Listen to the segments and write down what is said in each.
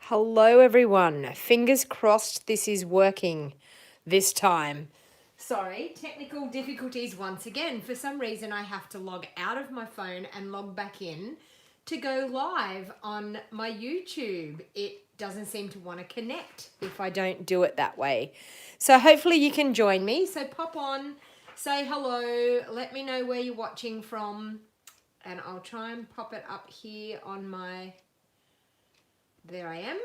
Hello everyone. Fingers crossed this is working this time. Sorry, technical difficulties once again. For some reason I have to log out of my phone and log back in to go live on my YouTube. It doesn't seem to want to connect if I don't do it that way. So hopefully you can join me. So pop on, say hello, let me know where you're watching from, and I'll try and pop it up here on my... There I am.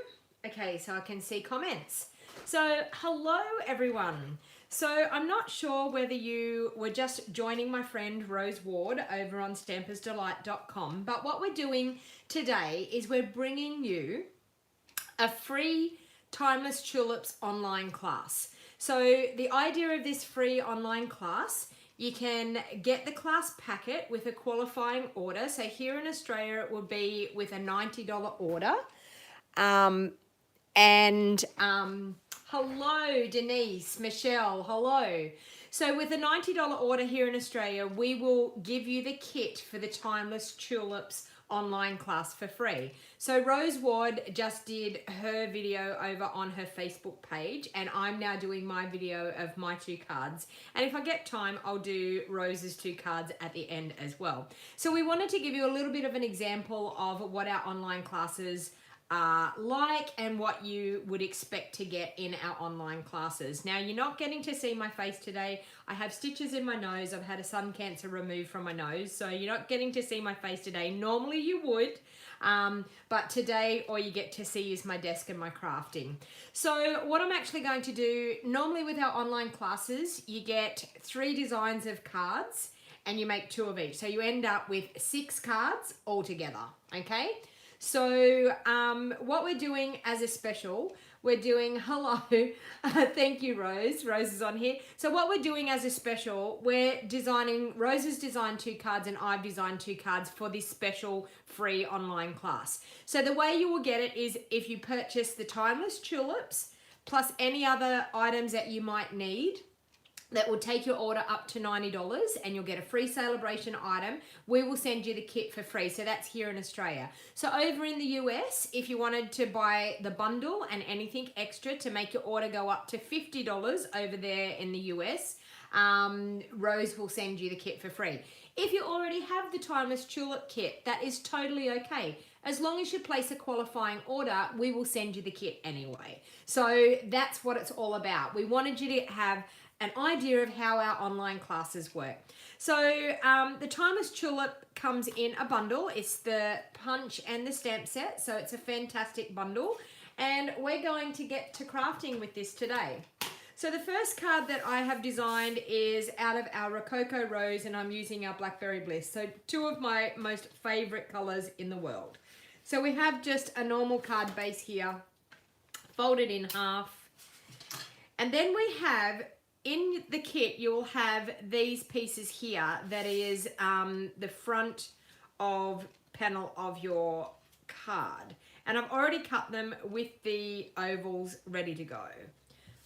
Okay, so I can see comments. So, hello everyone. So, I'm not sure whether you were just joining my friend Rose Ward over on stampersdelight.com, but what we're doing today is we're bringing you a free Timeless Tulips online class. So, the idea of this free online class, you can get the class packet with a qualifying order. So, here in Australia, it would be with a $90 order. Hello Denise, Michelle, hello. So with a $90 order here in Australia, we will give you the kit for the Timeless Tulips online class for free. So Rose Ward just did her video over on her Facebook page, and I'm now doing my video of my 2 cards. And if I get time, I'll do Rose's 2 cards at the end as well. So we wanted to give you a little bit of an example of what our online classes like and what you would expect to get in our online classes. Now, you're not getting to see my face today. I have stitches in my nose. I've had a sun cancer removed from my nose, so you're not getting to see my face today. Normally you would, but today all you get to see is my desk and my crafting. So what I'm actually going to do, normally with our online classes, you get 3 designs of cards and you make 2 of each. So you end up with 6 cards altogether, okay? So what we're doing as a special, we're doing, hello, thank you Rose, Rose is on here. So what we're doing as a special, we're designing, Rose has designed 2 cards and I've designed 2 cards for this special free online class. So the way you will get it is if you purchase the Timeless Tulips plus any other items that you might need, that will take your order up to $90 and you'll get a free celebration item. We will send you the kit for free. So that's here in Australia. So over in the US, if you wanted to buy the bundle and anything extra to make your order go up to $50 over there in the US, Rose will send you the kit for free. If you already have the Timeless Tulip kit, that is totally okay. As long as you place a qualifying order, we will send you the kit anyway. So that's what it's all about. We wanted you to have an idea of how our online classes work. So the Timeless Tulip comes in a bundle. It's the punch and the stamp set, so it's a fantastic bundle. And we're going to get to crafting with this today. So the first card that I have designed is out of our Rococo Rose, and I'm using our Blackberry Bliss. So 2 of my most favorite colors in the world. So we have just a normal card base here, folded in half. And then we have, in the kit, you'll have these pieces here that is the front of panel of your card. And I've already cut them with the ovals ready to go.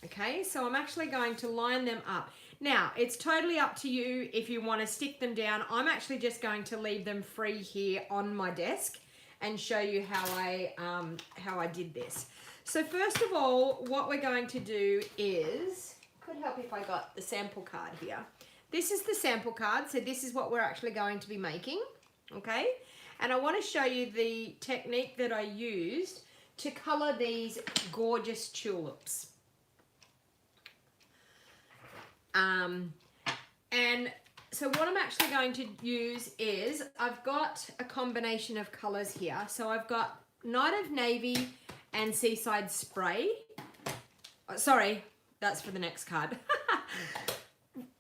Okay, so I'm actually going to line them up. Now, it's totally up to you if you want to stick them down. I'm actually just going to leave them free here on my desk and show you how I did this. So first of all, what we're going to do is... Could help if I got the sample card here. This is the sample card, so this is what we're actually going to be making, okay? And I want to show you the technique that I used to color these gorgeous tulips. And so what I'm actually going to use is, I've got a combination of colors here. So I've got Night of Navy and Seaside Spray. Oh, sorry. That's for the next card.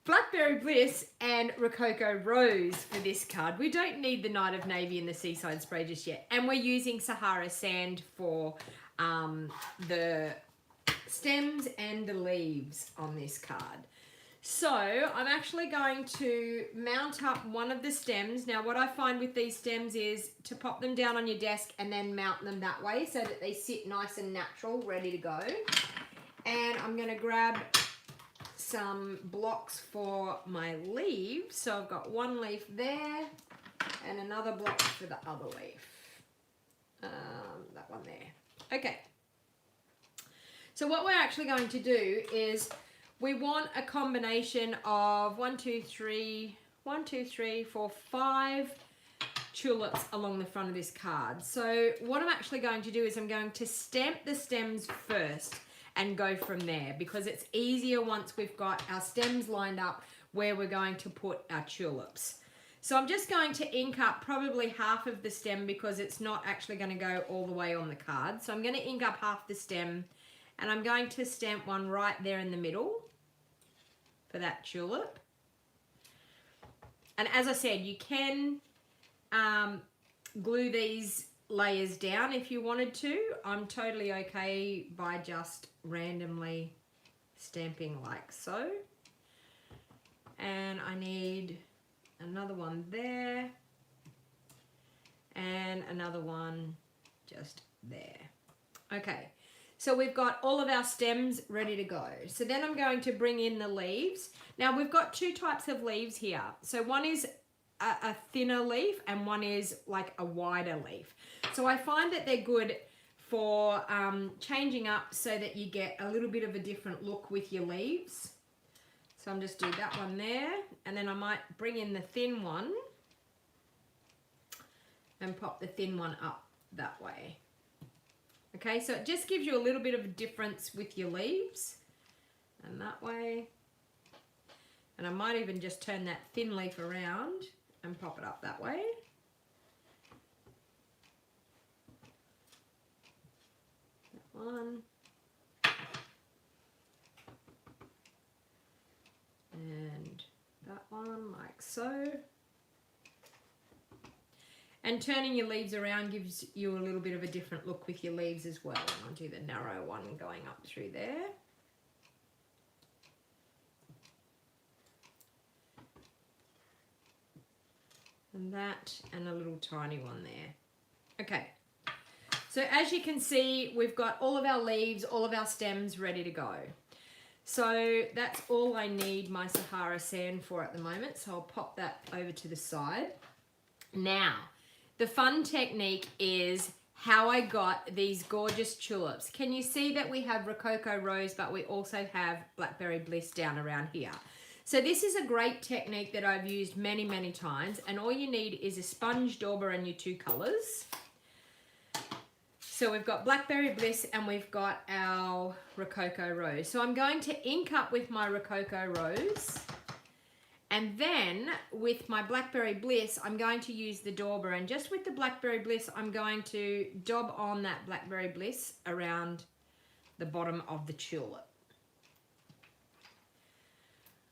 Blackberry Bliss and Rococo Rose for this card. We don't need the Night of Navy and the Seaside Spray just yet. And we're using Sahara Sand for the stems and the leaves on this card. So I'm actually going to mount up one of the stems. Now what I find with these stems is to pop them down on your desk and then mount them that way so that they sit nice and natural, ready to go. And I'm going to grab some blocks for my leaves. So I've got 1 leaf there and another block for the other leaf. That one there. Okay. So what we're actually going to do is we want a combination of 5 tulips along the front of this card. So what I'm actually going to do is I'm going to stamp the stems first and go from there, because it's easier once we've got our stems lined up where we're going to put our tulips. So I'm just going to ink up probably half of the stem because it's not actually going to go all the way on the card. So I'm going to ink up half the stem, and I'm going to stamp one right there in the middle for that tulip. And as I said, you can glue these layers down if you wanted to. I'm totally okay by just randomly stamping like so. And I need another one there and another one just there. Okay, so we've got all of our stems ready to go. So then I'm going to bring in the leaves. Now we've got two types of leaves here. So one is a thinner leaf and one is like a wider leaf. So I find that they're good for changing up so that you get a little bit of a different look with your leaves. So I'm just do that one there, and then I might bring in the thin one and pop the thin one up that way. Okay, so it just gives you a little bit of a difference with your leaves, and that way. And I might even just turn that thin leaf around and pop it up that way. That one. And that one like so. And turning your leaves around gives you a little bit of a different look with your leaves as well. And I'll do the narrow one going up through there. And that, and a little tiny one there. Okay, so as you can see, we've got all of our leaves, all of our stems ready to go. So that's all I need my Sahara sand for at the moment. So I'll pop that over to the side. Now, the fun technique is how I got these gorgeous tulips. Can you see that we have Rococo Rose, but we also have Blackberry Bliss down around here? So this is a great technique that I've used many, many times, and all you need is a sponge dauber and your two colors. So we've got Blackberry Bliss and we've got our Rococo Rose. So I'm going to ink up with my Rococo Rose, and then with my Blackberry Bliss, I'm going to use the dauber, and just with the Blackberry Bliss, I'm going to daub on that Blackberry Bliss around the bottom of the tulip.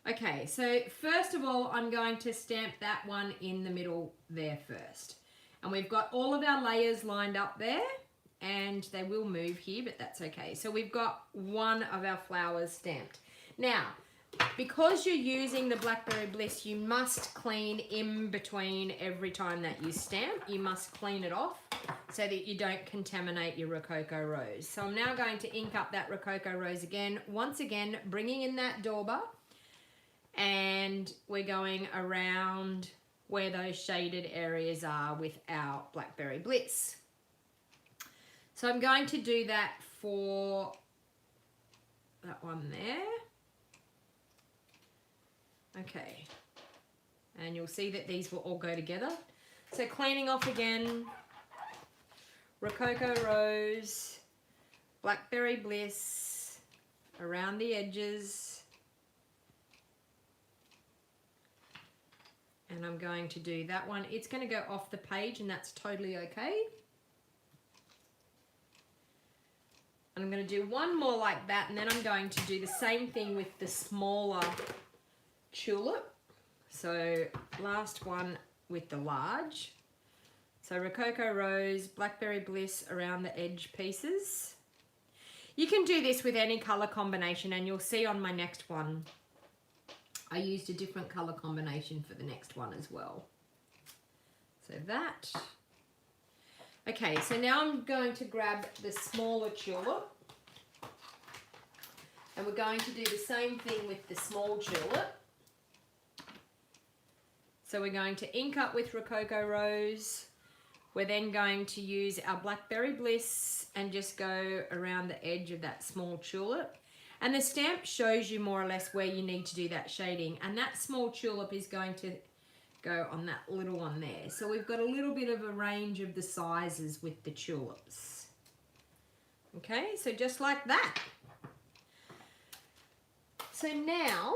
Okay, so first of all, I'm going to stamp that one in the middle there first. And we've got all of our layers lined up there, and they will move here, but that's okay. So we've got one of our flowers stamped. Now, because you're using the Blackberry Bliss, you must clean in between every time that you stamp. You must clean it off so that you don't contaminate your Rococo Rose. So I'm now going to ink up that Rococo Rose again. Once again, bringing in that dauber, and we're going around where those shaded areas are with our Blackberry Bliss. So I'm going to do that for that one there. Okay, and you'll see that these will all go together. So cleaning off again, Rococo Rose, Blackberry Bliss around the edges. And I'm going to do that one. It's going to go off the page, and that's totally okay. And I'm going to do one more like that, and then I'm going to do the same thing with the smaller tulip. So last one with the large. So Rococo Rose, Blackberry Bliss around the edge pieces. You can do this with any color combination, and you'll see on my next one I used a different color combination for the next one as well. So that. Okay, so now I'm going to grab the smaller tulip, and we're going to do the same thing with the small tulip. So we're going to ink up with Rococo Rose, We're then going to use our Blackberry Bliss and just go around the edge of that small tulip. And the stamp shows you more or less where you need to do that shading. And that small tulip is going to go on that little one there. So we've got a little bit of a range of the sizes with the tulips. Okay, so just like that. So now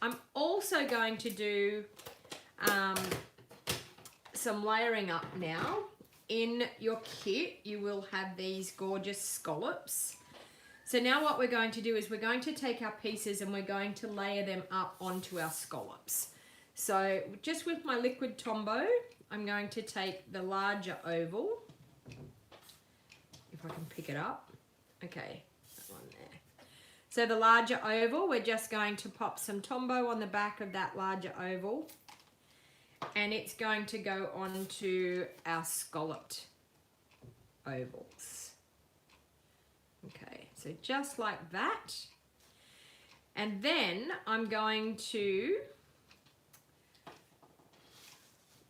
I'm also going to do some layering up now. In your kit, you will have these gorgeous scallops. So now what we're going to do is we're going to take our pieces and we're going to layer them up onto our scallops. So just with my liquid Tombow, I'm going to take the larger oval, if I can pick it up. Okay, that one there. So the larger oval, we're just going to pop some Tombow on the back of that larger oval, and it's going to go onto our scalloped ovals. Okay, so just like that. And then I'm going to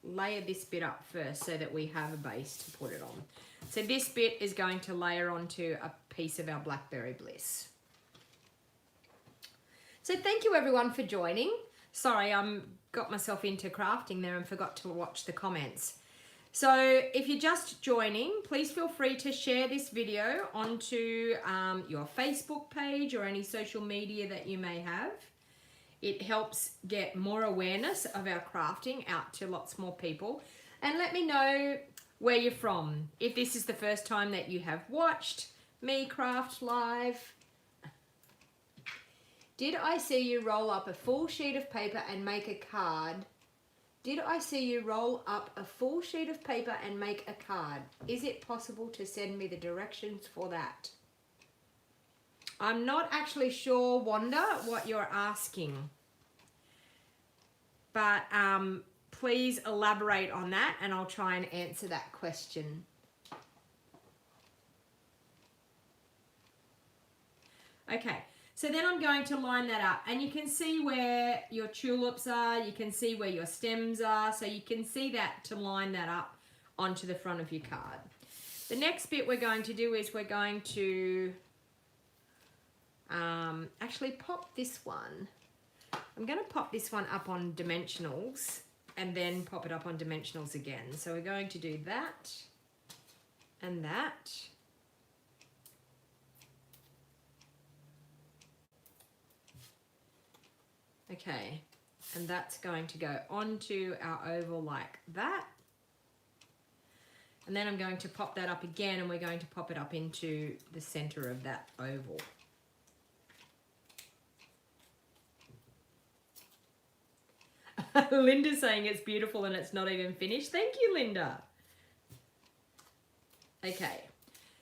layer this bit up first so that we have a base to put it on. So this bit is going to layer onto a piece of our Blackberry Bliss. So thank you everyone for joining. Sorry, got myself into crafting there and forgot to watch the comments. So if you're just joining, please feel free to share this video onto your Facebook page or any social media that you may have. It helps get more awareness of our crafting out to lots more people. And let me know where you're from. If this is the first time that you have watched me craft live. Did I see you roll up a full sheet of paper and make a card? Did I see you roll up a full sheet of paper and make a card? Is it possible to send me the directions for that? I'm not actually sure, Wanda, what you're asking. But please elaborate on that and I'll try and answer that question. Okay, so then I'm going to line that up and you can see where your tulips are, you can see where your stems are, so you can see that to line that up onto the front of your card. The next bit we're going to do is we're going to actually pop this one. I'm going to pop this one up on dimensionals and then pop it up on dimensionals again. So we're going to do that and that. Okay, and that's going to go onto our oval like that. And then I'm going to pop that up again and we're going to pop it up into the center of that oval. Linda's saying it's beautiful and it's not even finished. Thank you, Linda. Okay,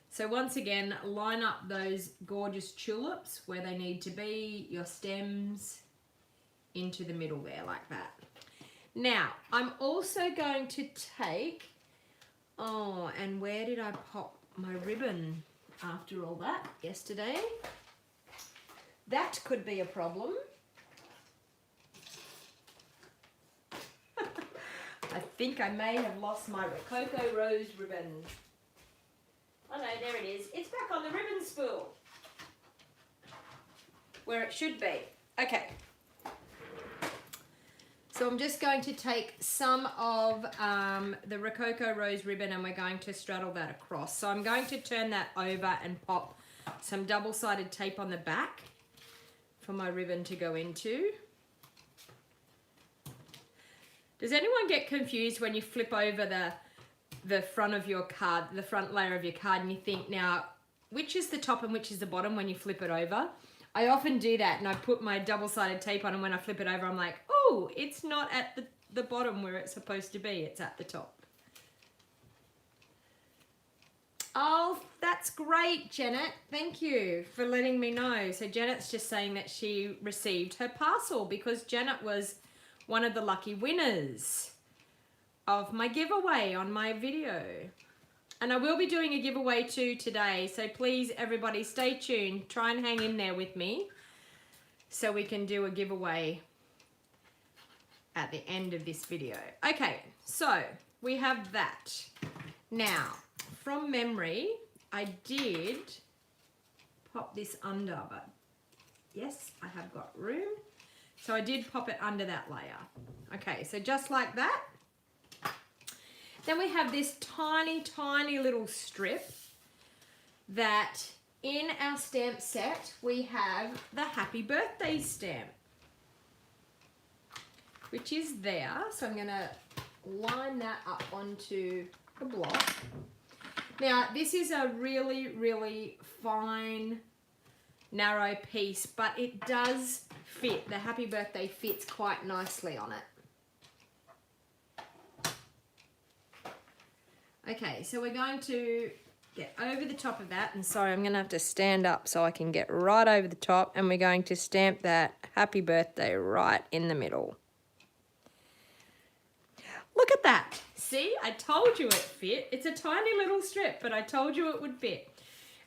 so once again, line up those gorgeous tulips where they need to be, your stems into the middle there like that. Now, I'm also going to take, oh, and where did I pop my ribbon after all that yesterday? That could be a problem. I think I may have lost my Rococo Rose ribbon. Oh no, there it is. It's back on the ribbon spool. Where it should be. Okay. So I'm just going to take some of the Rococo Rose ribbon and we're going to straddle that across. So I'm going to turn that over and pop some double-sided tape on the back for my ribbon to go into. Does anyone get confused when you flip over the front of your card, the front layer of your card, and you think, now, which is the top and which is the bottom when you flip it over? I often do that and I put my double-sided tape on and when I flip it over, I'm like, oh, it's not at the bottom where it's supposed to be, it's at the top. Oh, that's great, Janet. Thank you for letting me know. So Janet's just saying that she received her parcel because Janet was one of the lucky winners of my giveaway on my video. And I will be doing a giveaway too today, so please everybody stay tuned. Try and hang in there with me so we can do a giveaway at the end of this video. Okay, so we have that. Now, from memory, I did pop this under, but yes, I have got room. So I did pop it under that layer. Okay, so just like that. Then we have this tiny, tiny little strip that in our stamp set, we have the happy birthday stamp, which is there. So I'm gonna line that up onto the block. Now, this is a really, really fine, narrow piece, but it does fit. The happy birthday fits quite nicely on it. Okay, so we're going to get over the top of that, and sorry, I'm going to have to stand up so I can get right over the top, and we're going to stamp that happy birthday right in the middle. Look at that. See, I told you it fit. It's a tiny little strip, but I told you it would fit.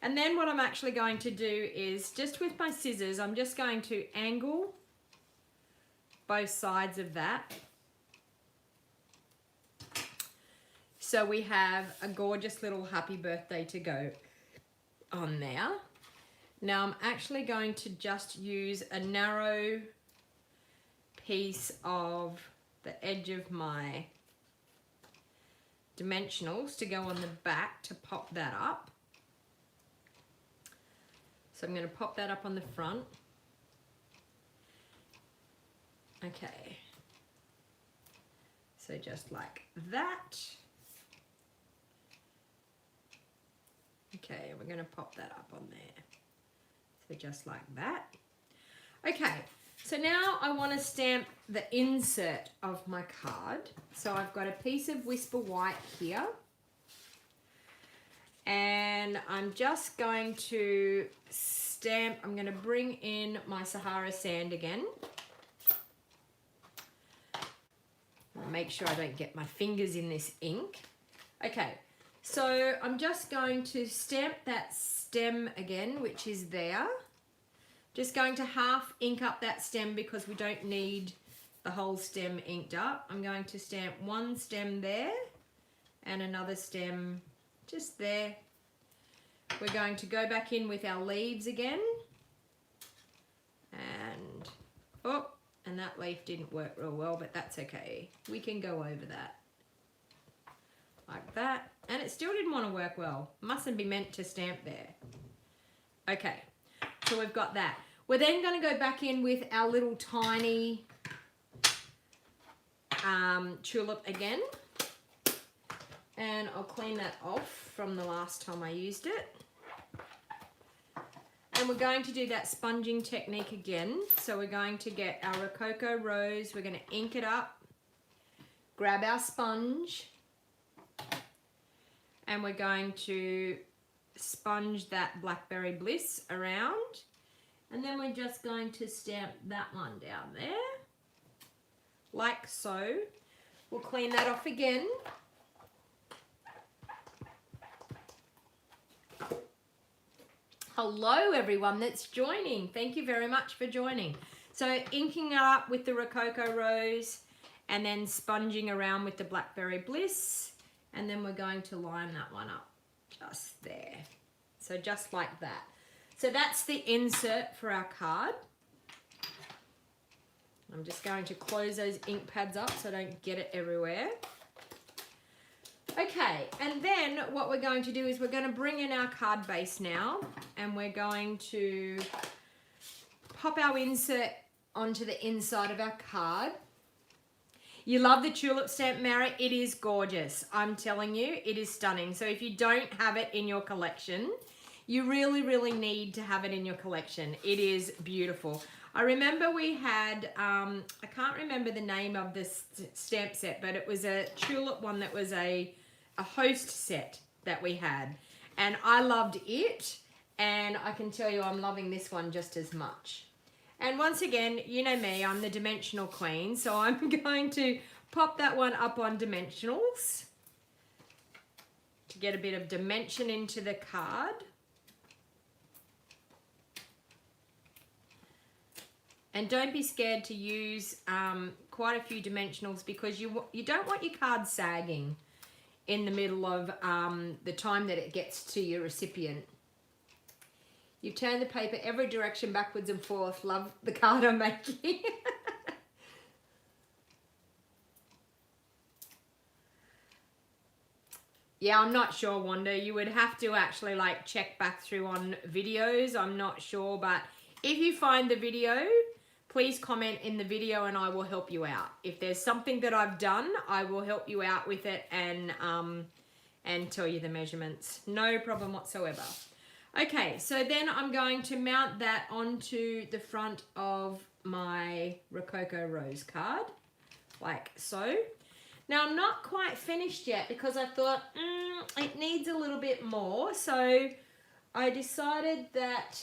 And then what I'm actually going to do is, just with my scissors, I'm just going to angle both sides of that. So we have a gorgeous little happy birthday to go on there. Now I'm actually going to just use a narrow piece of the edge of my dimensionals to go on the back to pop that up. So I'm going to pop that up on the front. Okay. So just like that. Okay, we're going to pop that up on there. So just like that. Okay, so now I want to stamp the insert of my card. So I've got a piece of Whisper White here. And I'm just going to stamp, I'm going to bring in my Sahara sand again. Make sure I don't get my fingers in this ink. Okay. So I'm just going to stamp that stem again, which is there. Just going to half ink up that stem because we don't need the whole stem inked up. I'm going to stamp one stem there and another stem just there. We're going to go back in with our leaves again. And, oh, and that leaf didn't work real well, but that's okay. We can go over that. Like that. And it still didn't want to work well. Mustn't be meant to stamp there. Okay, so we've got that. We're then going to go back in with our little tiny tulip again. And I'll clean that off from the last time I used it. And we're going to do that sponging technique again. So we're going to get our Rococo Rose. We're going to ink it up. Grab our sponge. And we're going to sponge that Blackberry Bliss around. And then we're just going to stamp that one down there. Like so. We'll clean that off again. Hello everyone that's joining. Thank you very much for joining. So inking it up with the Rococo Rose and then sponging around with the Blackberry Bliss. And then we're going to line that one up just there. So just like that. So that's the insert for our card. I'm just going to close those ink pads up so I don't get it everywhere. Okay, and then what we're going to do is we're going to bring in our card base now, and we're going to pop our insert onto the inside of our card. You love the tulip stamp, Mara. It is gorgeous. I'm telling you, it is stunning. So if you don't have it in your collection, you really, really need to have it in your collection. It is beautiful. I remember we had, I can't remember the name of this stamp set, but it was a tulip one that was a host set that we had. And I loved it. And I can tell you I'm loving this one just as much. And once again, you know me, I'm the dimensional queen, so I'm going to pop that one up on dimensionals to get a bit of dimension into the card. And don't be scared to use quite a few dimensionals because you don't want your card sagging. in the middle of the time that it gets to your recipient. You turn the paper every direction backwards and forth. Love the card I'm making. Yeah, I'm not sure, Wanda. You would have to actually like check back through on videos. I'm not sure, but if you find the video, please comment in the video and I will help you out. If there's something that I've done, I will help you out with it and tell you the measurements. No problem whatsoever. Okay, so then I'm going to mount that onto the front of my Rococo Rose card, like so. Now, I'm not quite finished yet because I thought, it needs a little bit more. So I decided that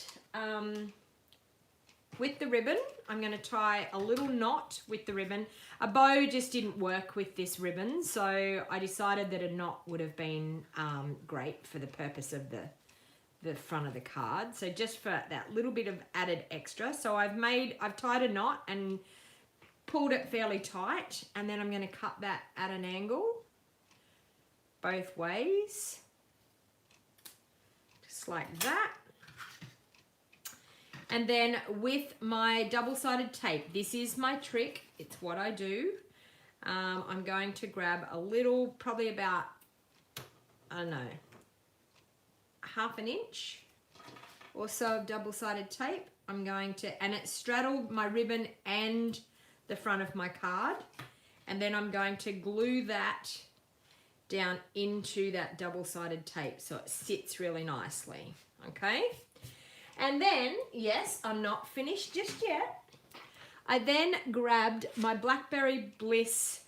with the ribbon, I'm going to tie a little knot with the ribbon. A bow just didn't work with this ribbon, so I decided that a knot would have been great for the purpose of the front of the card. So just for that little bit of added extra. So I've tied a knot and pulled it fairly tight, and then I'm going to cut that at an angle both ways, just like that. And then with my double-sided tape, this is my trick, it's what I do. I'm going to grab a little, probably about, I don't know, half an inch or so of double-sided tape. I'm going to, and it straddled my ribbon and the front of my card, and then I'm going to glue that down into that double-sided tape so it sits really nicely, okay? And then, yes, I'm not finished just yet. I then grabbed my Blackberry Bliss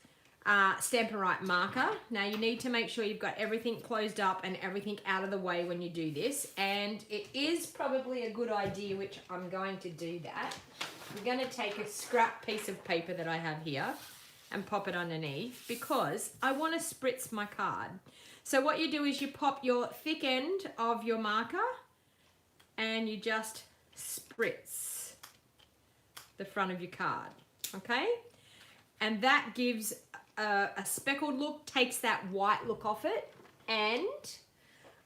Stampin' Right marker. Now you need to make sure you've got everything closed up and everything out of the way when you do this, and it is probably a good idea, which I'm going to do that. I'm going to take a scrap piece of paper that I have here and pop it underneath because I want to spritz my card. So what you do is you pop your thick end of your marker and you just spritz the front of your card, okay? And that gives a speckled look, takes that white look off it. And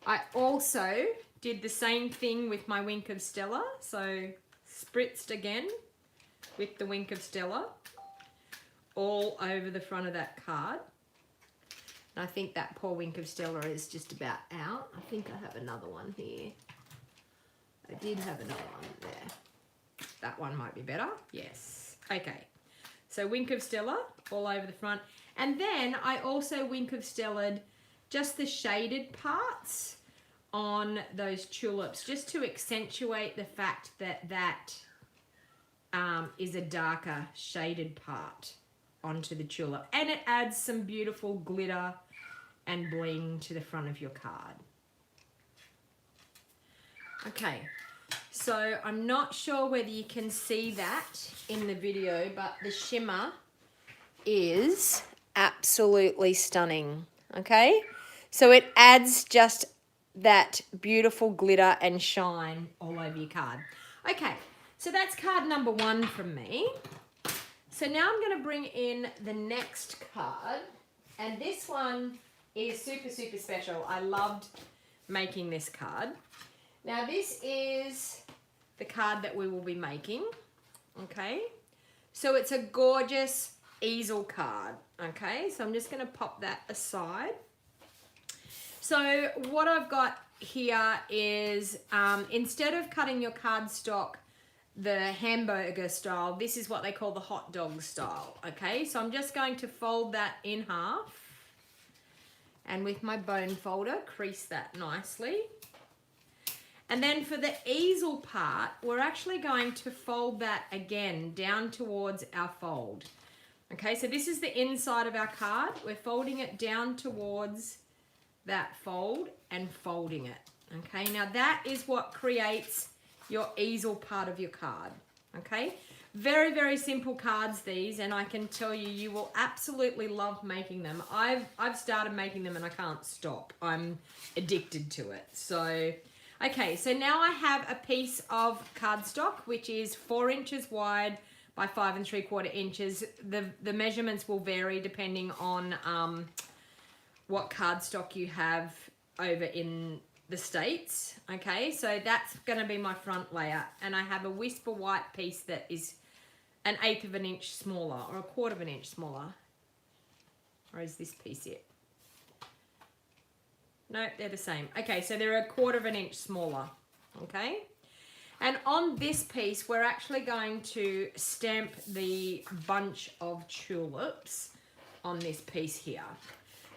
I also did the same thing with my Wink of Stella. So spritzed again with the Wink of Stella all over the front of that card. And I think that poor Wink of Stella is just about out. I think I have another one here. I did have another one there. That one might be better. Yes. Okay. So Wink of Stella all over the front. And then I also Wink of Stellaed just the shaded parts on those tulips, just to accentuate the fact that that is a darker shaded part onto the tulip. And it adds some beautiful glitter and bling to the front of your card. Okay, so I'm not sure whether you can see that in the video, but the shimmer is absolutely stunning, okay? So it adds just that beautiful glitter and shine all over your card. Okay, so that's card number 1 from me. So now I'm going to bring in the next card, and this one is super, super special. I loved making this card. Now this is the card that we will be making, okay? So it's a gorgeous easel card, okay? So I'm just going to pop that aside. So what I've got here is instead of cutting your cardstock the hamburger style, this is what they call the hot dog style, okay? So I'm just going to fold that in half, and with my bone folder, crease that nicely. And then for the easel part, we're actually going to fold that again down towards our fold. Okay, so this is the inside of our card. We're folding it down towards that fold and folding it. Okay, now that is what creates your easel part of your card. Okay, very, very simple cards these, and I can tell you, you will absolutely love making them. I've started making them and I can't stop. I'm addicted to it. So, okay, so now I have a piece of cardstock which is 4 inches wide by 5 3/4 inches. The measurements will vary depending on what cardstock you have over in the States. Okay, so that's going to be my front layer, and I have a Whisper White piece that is 1/8 of an inch smaller, or 1/4 of an inch smaller. Or is this piece it? No, they're the same. Okay, so they're 1/4 of an inch smaller. Okay, and on this piece we're actually going to stamp the bunch of tulips on this piece here.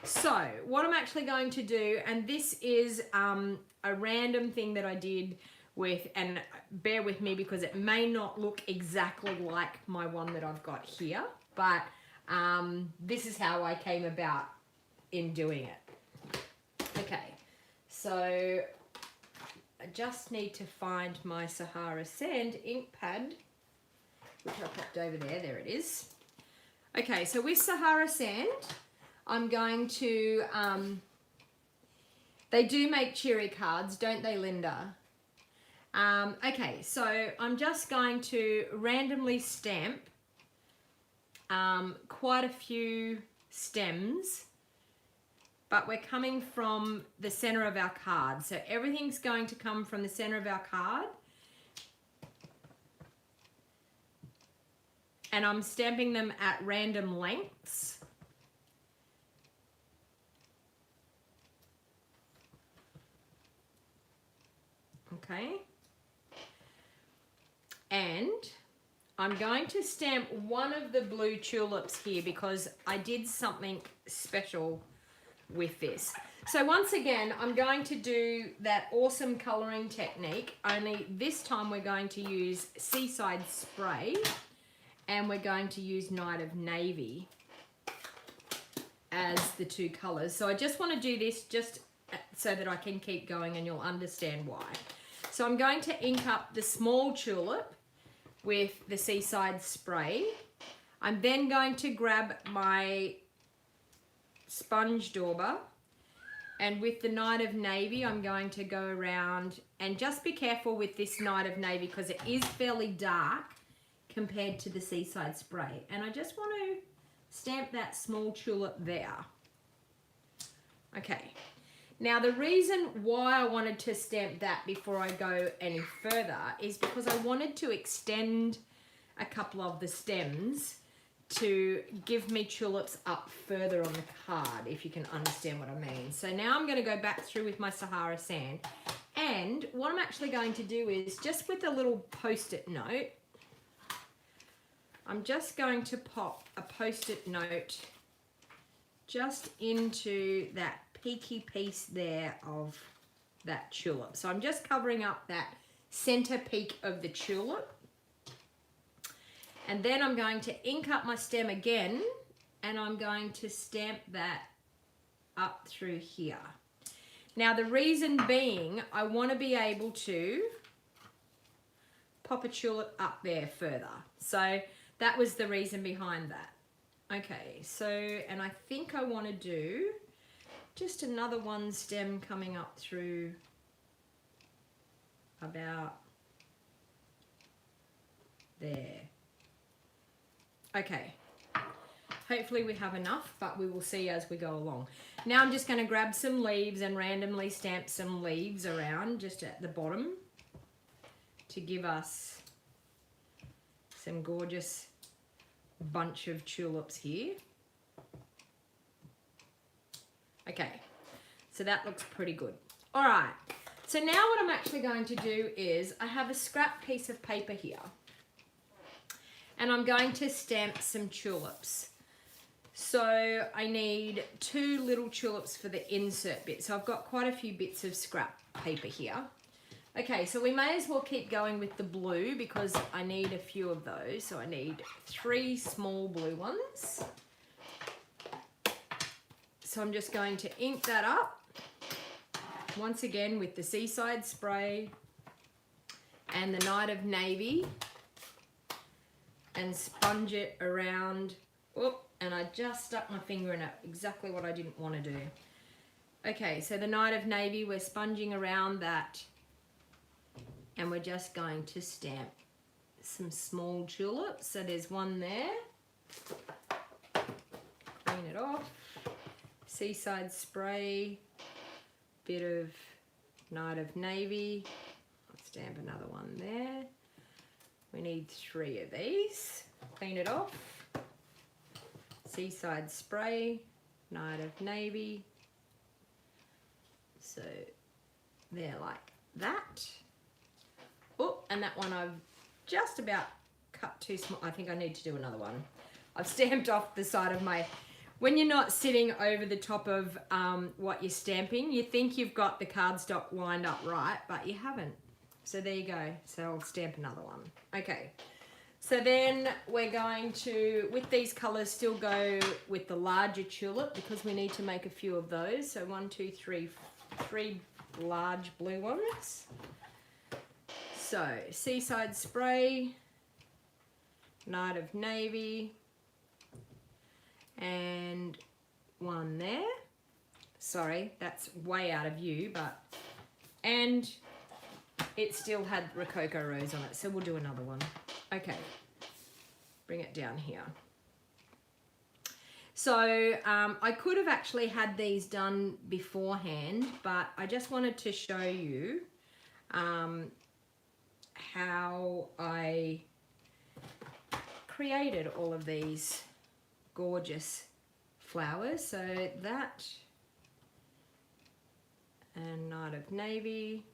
So what I'm actually going to do, and this is a random thing that I did with, and bear with me because it may not look exactly like my one that I've got here, but this is how I came about in doing it. Okay, so I just need to find my Sahara Sand ink pad, which I popped over there. There it is. Okay, so with Sahara Sand, I'm going to, they do make cherry cards, don't they, Linda? Okay, so I'm just going to randomly stamp quite a few stems, but we're coming from the center of our card. So everything's going to come from the center of our card. And I'm stamping them at random lengths. Okay, and I'm going to stamp one of the blue tulips here because I did something special with this. So once again, I'm going to do that awesome coloring technique, only this time we're going to use Seaside Spray and we're going to use Night of Navy as the two colors. So I just want to do this just so that I can keep going and you'll understand why. So I'm going to ink up the small tulip with the Seaside Spray. I'm then going to grab my sponge dauber, and with the Night of Navy I'm going to go around, and just be careful with this Night of Navy because it is fairly dark compared to the Seaside Spray, and I just want to stamp that small tulip there. Okay. Now the reason why I wanted to stamp that before I go any further is because I wanted to extend a couple of the stems to give me tulips up further on the card, if you can understand what I mean. So now I'm going to go back through with my Sahara Sand, and what I'm actually going to do is, just with a little post-it note, I'm just going to pop a post-it note just into that peaky piece there of that tulip. So I'm just covering up that center peak of the tulip, and then I'm going to ink up my stem again, and I'm going to stamp that up through here. Now the reason being, I want to be able to pop a tulip up there further. So that was the reason behind that. Okay, so, and I think I want to do just another one stem coming up through about there. Okay, hopefully we have enough, but we will see as we go along. Now I'm just going to grab some leaves and randomly stamp some leaves around just at the bottom to give us some gorgeous bunch of tulips here. Okay, so that looks pretty good. All right, so now what I'm actually going to do is, I have a scrap piece of paper here, and I'm going to stamp some tulips. So I need 2 little tulips for the insert bit. So I've got quite a few bits of scrap paper here. Okay, so we may as well keep going with the blue because I need a few of those. So I need 3 small blue ones. So I'm just going to ink that up once again with the Seaside Spray and the Night of Navy, and sponge it around. Oop, and I just stuck my finger in it, exactly what I didn't want to do. Okay, so the Night of Navy, we're sponging around that, and we're just going to stamp some small tulips. So there's one there. Clean it off. Seaside Spray, bit of Night of Navy. I'll stamp another one there. We need 3 of these. Clean it off. Seaside Spray, Night of Navy. So they're like that. Oh, and that one I've just about cut too small. I think I need to do another one. I've stamped off the side of my... When you're not sitting over the top of what you're stamping, you think you've got the cardstock lined up right, but you haven't. So there you go. So I'll stamp another one. Okay. So then we're going to, with these colours, still go with the larger tulip because we need to make a few of those. So 1, 2, 3, 3 large blue ones. So Seaside Spray, Night of Navy, and one there. Sorry, that's way out of view, but, and it still had Rococo Rose on it, so we'll do another one. Okay, bring it down here. So I could have actually had these done beforehand, but I just wanted to show you how I created all of these gorgeous flowers. So that, and Night of Navy,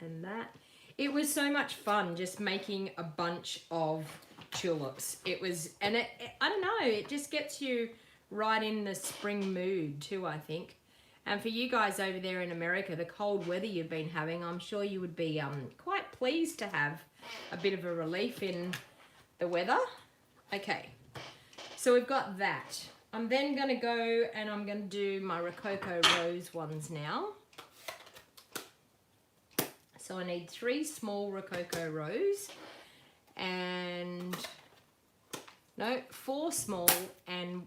and that. It was so much fun just making a bunch of tulips. It was, and it I don't know, it just gets you right in the spring mood too, I think. And for you guys over there in America, the cold weather you've been having, I'm sure you would be quite pleased to have a bit of a relief in the weather. Okay, so we've got that. I'm then going to go and I'm going to do my Rococo Rose ones now. So I need 3 small Rococo Rose and, no, 4 small and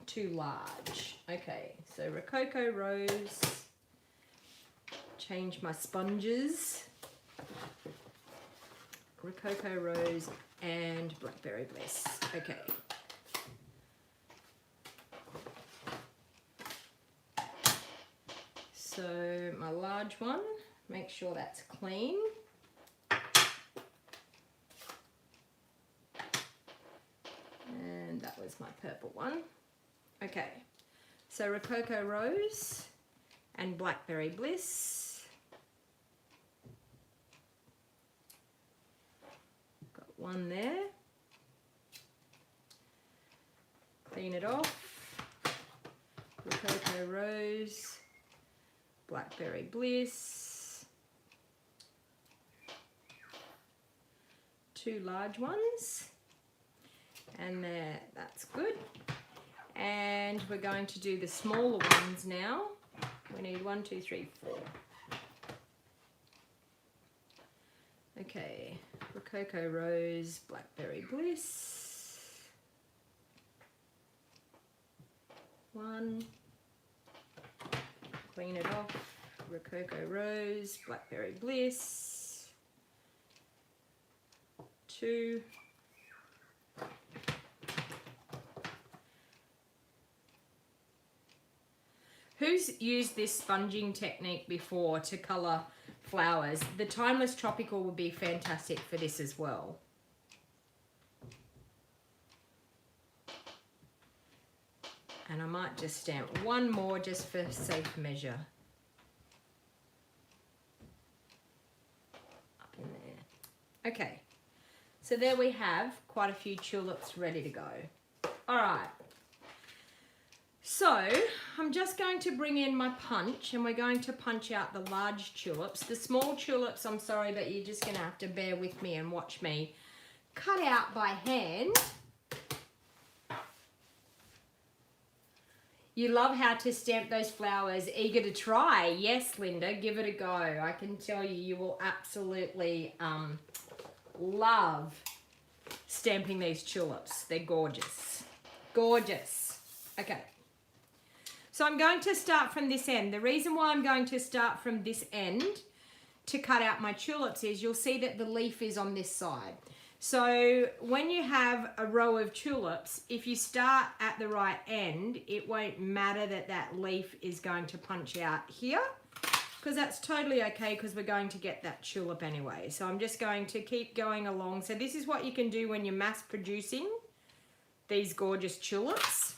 2 large. Okay, so Rococo Rose, change my sponges, Rococo Rose and Blackberry Bliss. Okay. So my large one, make sure that's clean. And that was my purple one. Okay, so Rococo Rose and Blackberry Bliss. Got one there. Clean it off. Rococo Rose, Blackberry Bliss. 2 large ones. And there, that's good. And we're going to do the smaller ones now. We need 1, 2, 3, 4. Okay, Rococo Rose, Blackberry Bliss. 1. Clean it off. Rococo Rose, Blackberry Bliss. 2. Who's used this sponging technique before to colour flowers? The Timeless Tropical would be fantastic for this as well. And I might just stamp one more just for safe measure. Up in there. Okay, so there we have quite a few tulips ready to go. All right. So I'm just going to bring in my punch and we're going to punch out the large tulips. The small tulips, I'm sorry, but you're just going to have to bear with me and watch me cut out by hand. You love how to stamp those flowers, eager to try. Yes, Linda, give it a go. I can tell you, you will absolutely love stamping these tulips. They're gorgeous. Gorgeous. Okay. So I'm going to start from this end. The reason why I'm going to start from this end to cut out my tulips is you'll see that the leaf is on this side. So when you have a row of tulips, if you start at the right end, it won't matter that that leaf is going to punch out here, because that's totally okay, because we're going to get that tulip anyway. So I'm just going to keep going along. So this is what you can do when you're mass producing these gorgeous tulips,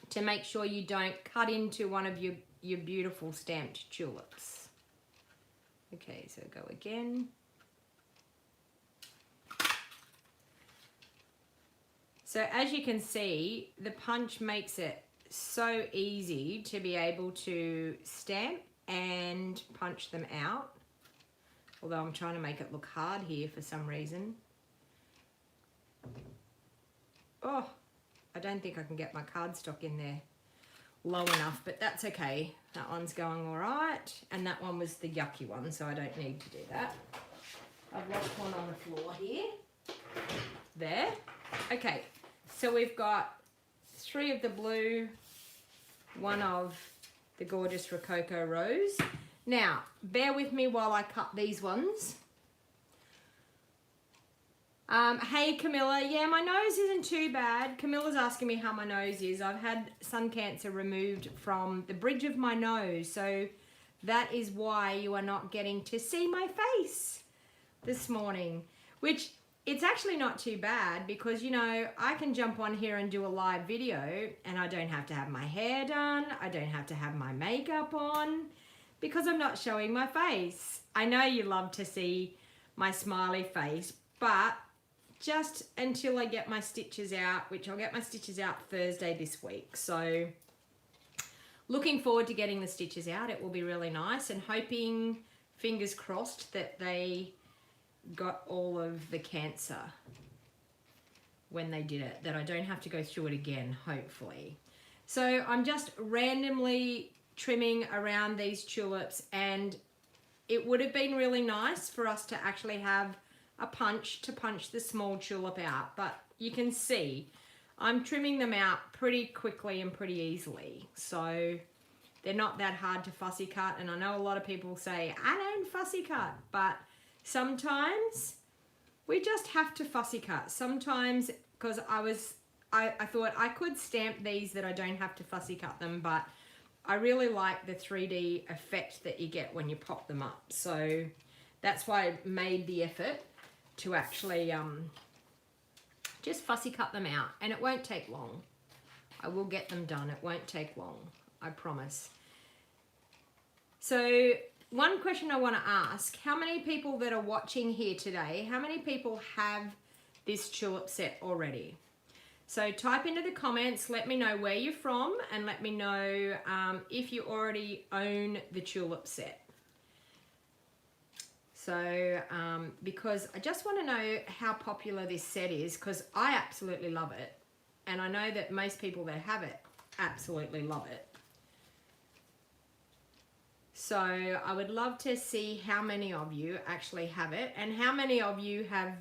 to make sure you don't cut into one of your beautiful stamped tulips. Okay, so go again. So as you can see, the punch makes it so easy to be able to stamp and punch them out. Although I'm trying to make it look hard here for some reason. Oh, I don't think I can get my cardstock in there low enough, but that's okay. That one's going all right. And that one was the yucky one, so I don't need to do that. I've left one on the floor here. There. Okay, so we've got 3 of the blue, 1 of the gorgeous Rococo Rose. Now, bear with me while I cut these ones. Hey Camilla, yeah, my nose isn't too bad. Camilla's asking me how my nose is. I've had sun cancer removed from the bridge of my nose, so that is why you are not getting to see my face this morning, which it's actually not too bad, because you know, I can jump on here and do a live video and I don't have to have my hair done, I don't have to have my makeup on, because I'm not showing my face. I know you love to see my smiley face, but just until I get my stitches out, which I'll get my stitches out Thursday this week. So looking forward to getting the stitches out. It will be really nice, and hoping, fingers crossed, that they got all of the cancer when they did it, that I don't have to go through it again, hopefully. So I'm just randomly trimming around these tulips, and it would have been really nice for us to actually have a punch to punch the small tulip out, but you can see I'm trimming them out pretty quickly and pretty easily, so they're not that hard to fussy cut. And I know a lot of people say I don't fussy cut, but sometimes we just have to fussy cut. Sometimes, because I thought I could stamp these that I don't have to fussy cut them, but I really like the 3D effect that you get when you pop them up. So that's why I made the effort to actually just fussy cut them out, and it won't take long. I will get them done. It won't take long, I promise. So one question I want to ask, how many people that are watching here today, how many people have this tulip set already? So type into the comments, let me know where you're from, and let me know if you already own the tulip set. So, because I just want to know how popular this set is, because I absolutely love it. And I know that most people that have it absolutely love it. So I would love to see how many of you actually have it, and how many of you have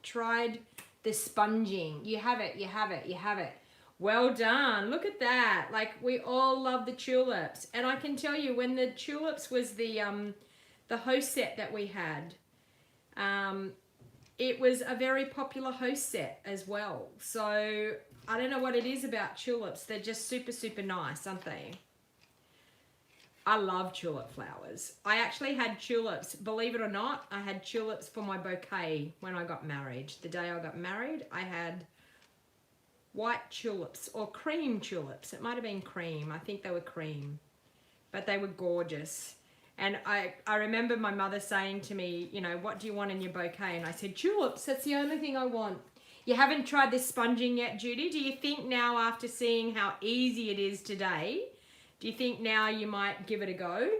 tried the sponging. You have it, you have it, you have it. Well done. Look at that. Like, we all love the tulips. And I can tell you, when the tulips was the host set that we had, it was a very popular host set as well. So I don't know what it is about tulips. They're just super, super nice, aren't they? I love tulip flowers. I actually had tulips, believe it or not, I had tulips for my bouquet when I got married. The day I got married, I had white tulips, or cream tulips. It might have been cream. I think they were cream, but they were gorgeous. And I remember my mother saying to me, you know, what do you want in your bouquet? And I said, tulips, that's the only thing I want. You haven't tried this sponging yet, Judy? Do you think now, after seeing how easy it is today, do you think now you might give it a go?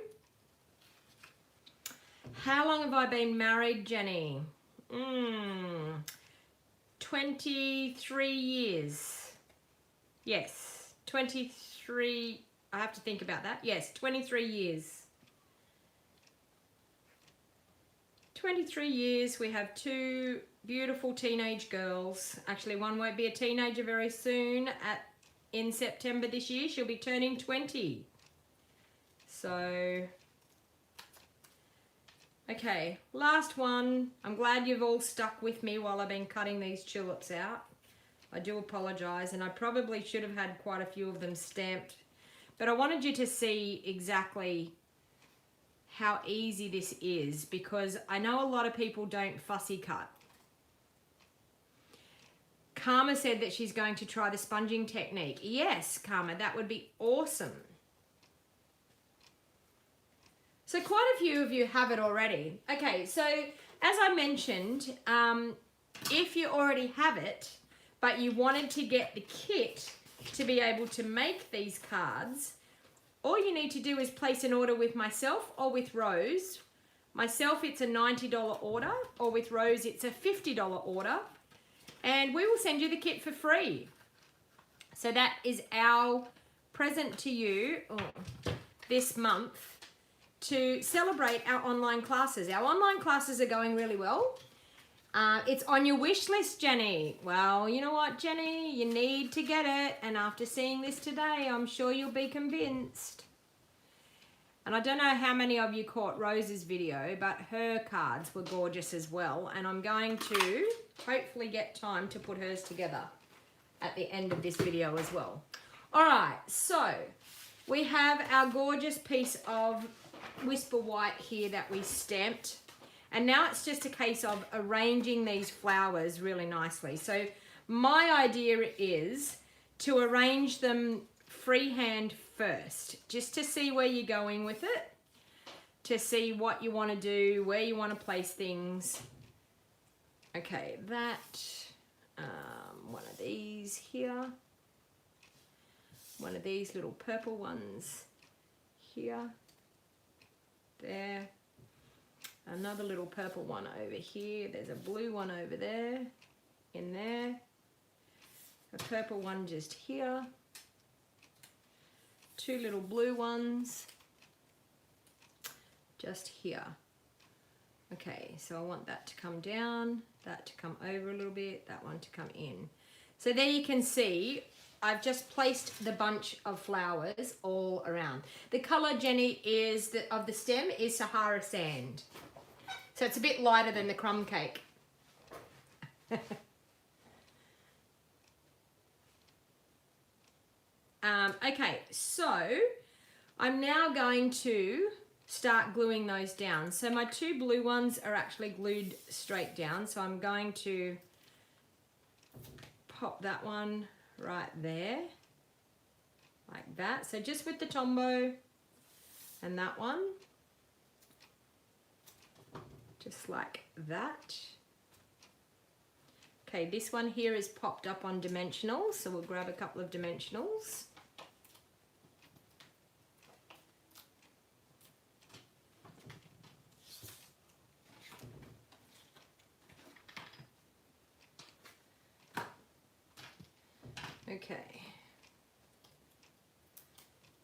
How long have I been married, Jenny? 23 years. Yes, 23. I have to think about that. Yes, 23 years. 23 years. We have 2 beautiful teenage girls. Actually, one won't be a teenager very soon. In September this year, she'll be turning 20. So, Okay, last one. I'm glad you've all stuck with me while I've been cutting these tulips out. I do apologize, and I probably should have had quite a few of them stamped, but I wanted you to see exactly how easy this is, because I know a lot of people don't fussy cut. Karma said that she's going to try the sponging technique. Yes, Karma, that would be awesome. So quite a few of you have it already. Okay, so as I mentioned, if you already have it, but you wanted to get the kit to be able to make these cards, all you need to do is place an order with myself or with Rose. Myself, it's a $90 order, or with Rose, it's a $50 order, and we will send you the kit for free. So that is our present to you this month to celebrate our online classes. Our online classes are going really well. It's on your wish list, Jenny. Well, you know what, Jenny? You need to get it. And after seeing this today, I'm sure you'll be convinced. And I don't know how many of you caught Rose's video, but her cards were gorgeous as well. And I'm going to hopefully get time to put hers together at the end of this video as well. All right, so we have our gorgeous piece of Whisper White here that we stamped. And now it's just a case of arranging these flowers really nicely. So my idea is to arrange them freehand first, just to see where you're going with it, to see what you want to do, where you want to place things. Okay, that, one of these here, one of these little purple ones here, there. Another little purple one over here. There's a blue one over there, in there. A purple one just here. Two little blue ones just here. Okay, so I want that to come down, that to come over a little bit, that one to come in. So there you can see I've just placed the bunch of flowers all around. The color, Jenny, is of the stem is Sahara Sand. So it's a bit lighter than the crumb cake. Okay, so I'm now going to start gluing those down. So my two blue ones are actually glued straight down. So I'm going to pop that one right there, like that. So just with the Tombow, and that one. Just like that. Okay, this one here is popped up on dimensionals, so we'll grab a couple of dimensionals. Okay.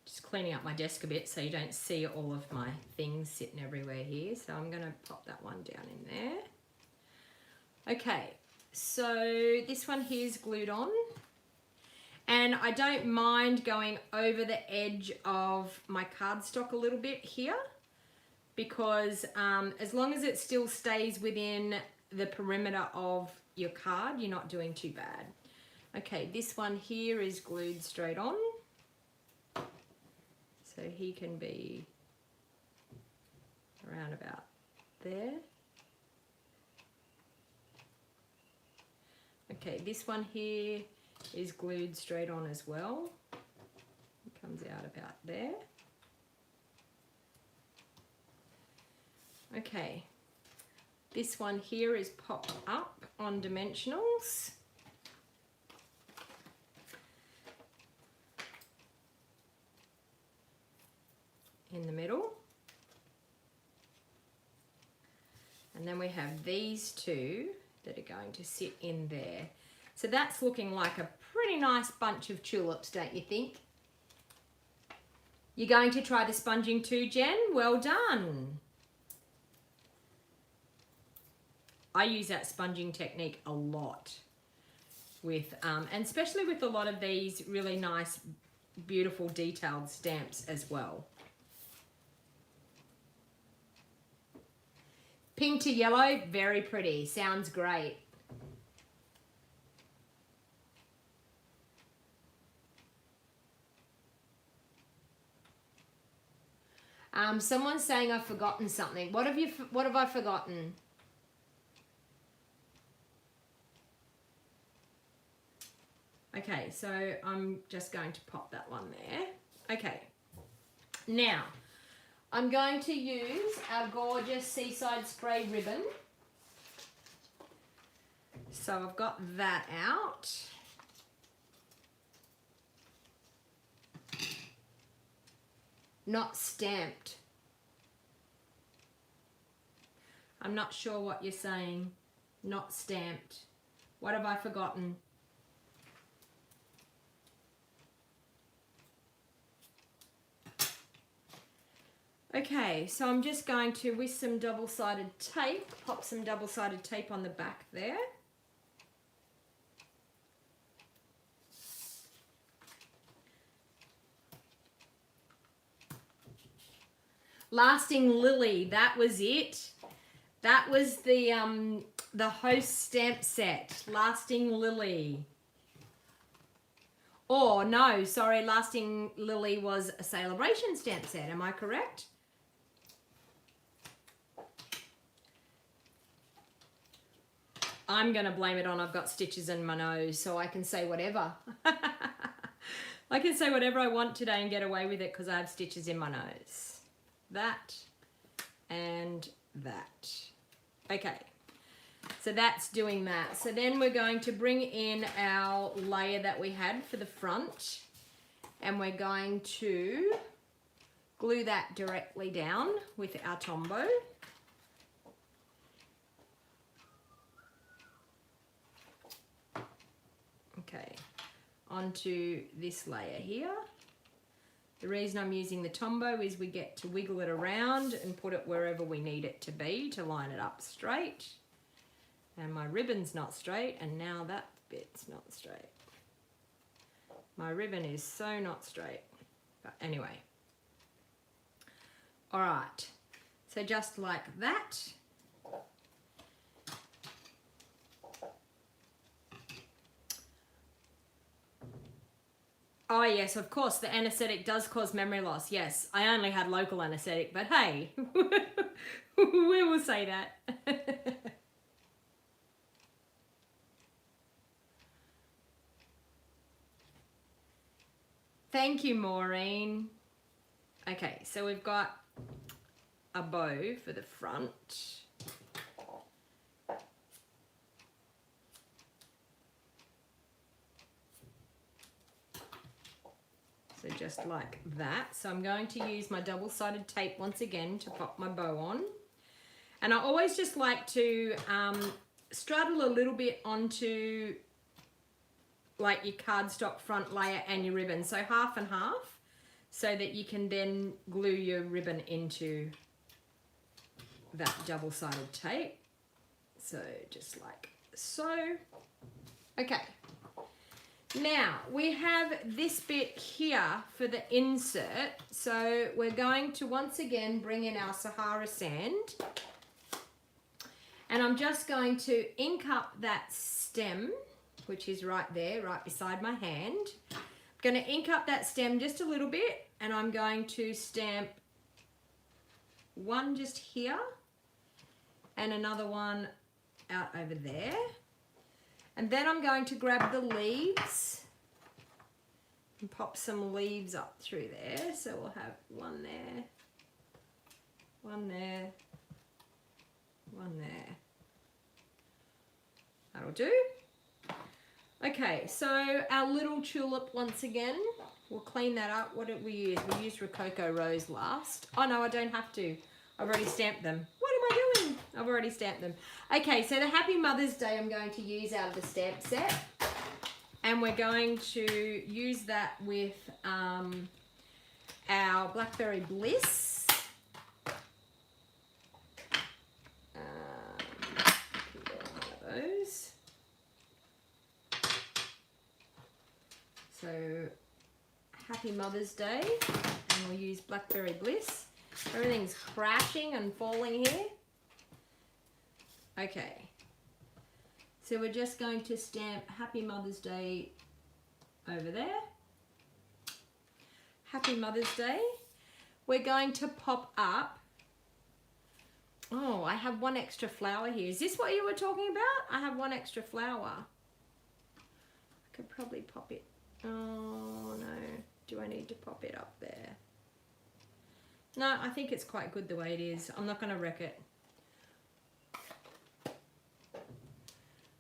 Just cleaning up my desk a bit so you don't see all of my things sitting everywhere here. So I'm going to pop that one down in there. Okay, so this one here is glued on. And I don't mind going over the edge of my cardstock a little bit here, because as long as it still stays within the perimeter of your card, you're not doing too bad. Okay, this one here is glued straight on. So he can be around about there. Okay, this one here is glued straight on as well. It comes out about there. Okay, this one here is popped up on dimensionals. In the middle. And then we have these two that are going to sit in there. So that's looking like a pretty nice bunch of tulips, don't you think? You're going to try the sponging too, Jen? Well done. I use that sponging technique a lot with, and especially with a lot of these really nice, beautiful detailed stamps as well. Pink to yellow, very pretty. Sounds great. Someone's saying I've forgotten something. What have I forgotten? Okay, so I'm just going to pop that one there. Okay. Now, I'm going to use our gorgeous Seaside Spray ribbon. So I've got that out. Not stamped. I'm not sure what you're saying. Not stamped. What have I forgotten? Okay, so I'm just going to, with some double-sided tape, pop some double-sided tape on the back there. Lasting Lily, that was it. That was the host stamp set, Lasting Lily. Or no, sorry, Lasting Lily was a celebration stamp set. Am I correct? I'm going to blame it on I've got stitches in my nose, so I can say whatever. I can say whatever I want today and get away with it because I have stitches in my nose. That and that. Okay, so that's doing that. So then we're going to bring in our layer that we had for the front, and we're going to glue that directly down with our Tombow. Okay, onto this layer here. The reason I'm using the Tombow is we get to wiggle it around and put it wherever we need it to be to line it up straight. And my ribbon's not straight, and now that bit's not straight. My ribbon is so not straight. But anyway. All right. So just like that. Oh yes, of course, the anaesthetic does cause memory loss. Yes, I only had local anaesthetic, but hey, we will say that. Thank you, Maureen. Okay, so we've got a bow for the front. So just like that. So I'm going to use my double-sided tape once again to pop my bow on. And I always just like to straddle a little bit onto like your cardstock front layer and your ribbon. So half and half, so that you can then glue your ribbon into that double-sided tape. So just like so. Okay. Now, we have this bit here for the insert. So we're going to once again bring in our Sahara sand. And I'm just going to ink up that stem, which is right there, right beside my hand. I'm going to ink up that stem just a little bit, and I'm going to stamp one just here and another one out over there. And then I'm going to grab the leaves and pop some leaves up through there. So we'll have one there, one there, one there. That'll do. Okay, so our little tulip once again, we'll clean that up. What did we use? We used Rococo Rose last. Oh no, I don't have to. I've already stamped them. What am I doing? I've already stamped them. Okay, so the Happy Mother's Day I'm going to use out of the stamp set. And we're going to use that with our Blackberry Bliss. One of those. So, Happy Mother's Day. And we'll use Blackberry Bliss. Everything's crashing and falling here. Okay. So we're just going to stamp Happy Mother's Day over there. Happy Mother's Day. We're going to pop up. Oh, I have one extra flower here. Is this what you were talking about? I have one extra flower. I could probably pop it. Oh, no. Do I need to pop it up there? No, I think it's quite good the way it is. I'm not going to wreck it.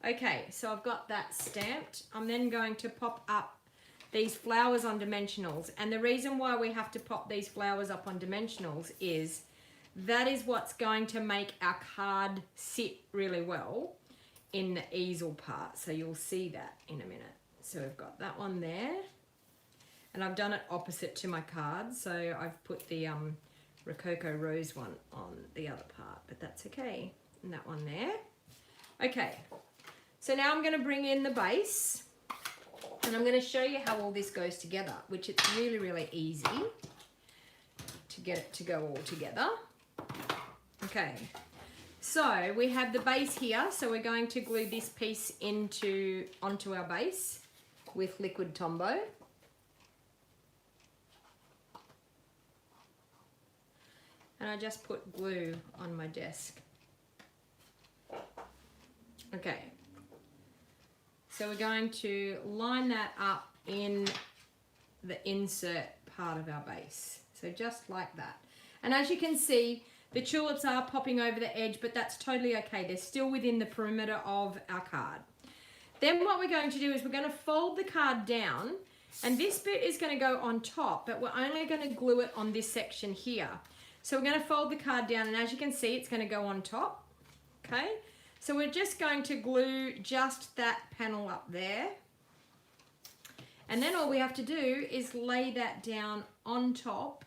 Okay, so I've got that stamped. I'm then going to pop up these flowers on dimensionals. And the reason why we have to pop these flowers up on dimensionals is that is what's going to make our card sit really well in the easel part. So you'll see that in a minute. So we've got that one there. And I've done it opposite to my card. So I've put the Rococo Rose one on the other part, but that's okay. And that one there. Okay. So now I'm going to bring in the base. And I'm going to show you how all this goes together, which it's really, really easy to get it to go all together. Okay, so we have the base here, so we're going to glue this piece onto our base with liquid Tombow. And I just put glue on my desk. Okay, so we're going to line that up in the insert part of our base. So just like that. And as you can see, the tulips are popping over the edge, but that's totally okay. They're still within the perimeter of our card. Then what we're going to do is we're going to fold the card down, and this bit is going to go on top, but we're only going to glue it on this section here. So we're going to fold the card down, and as you can see, it's going to go on top. Okay, so we're just going to glue just that panel up there. And then all we have to do is lay that down on top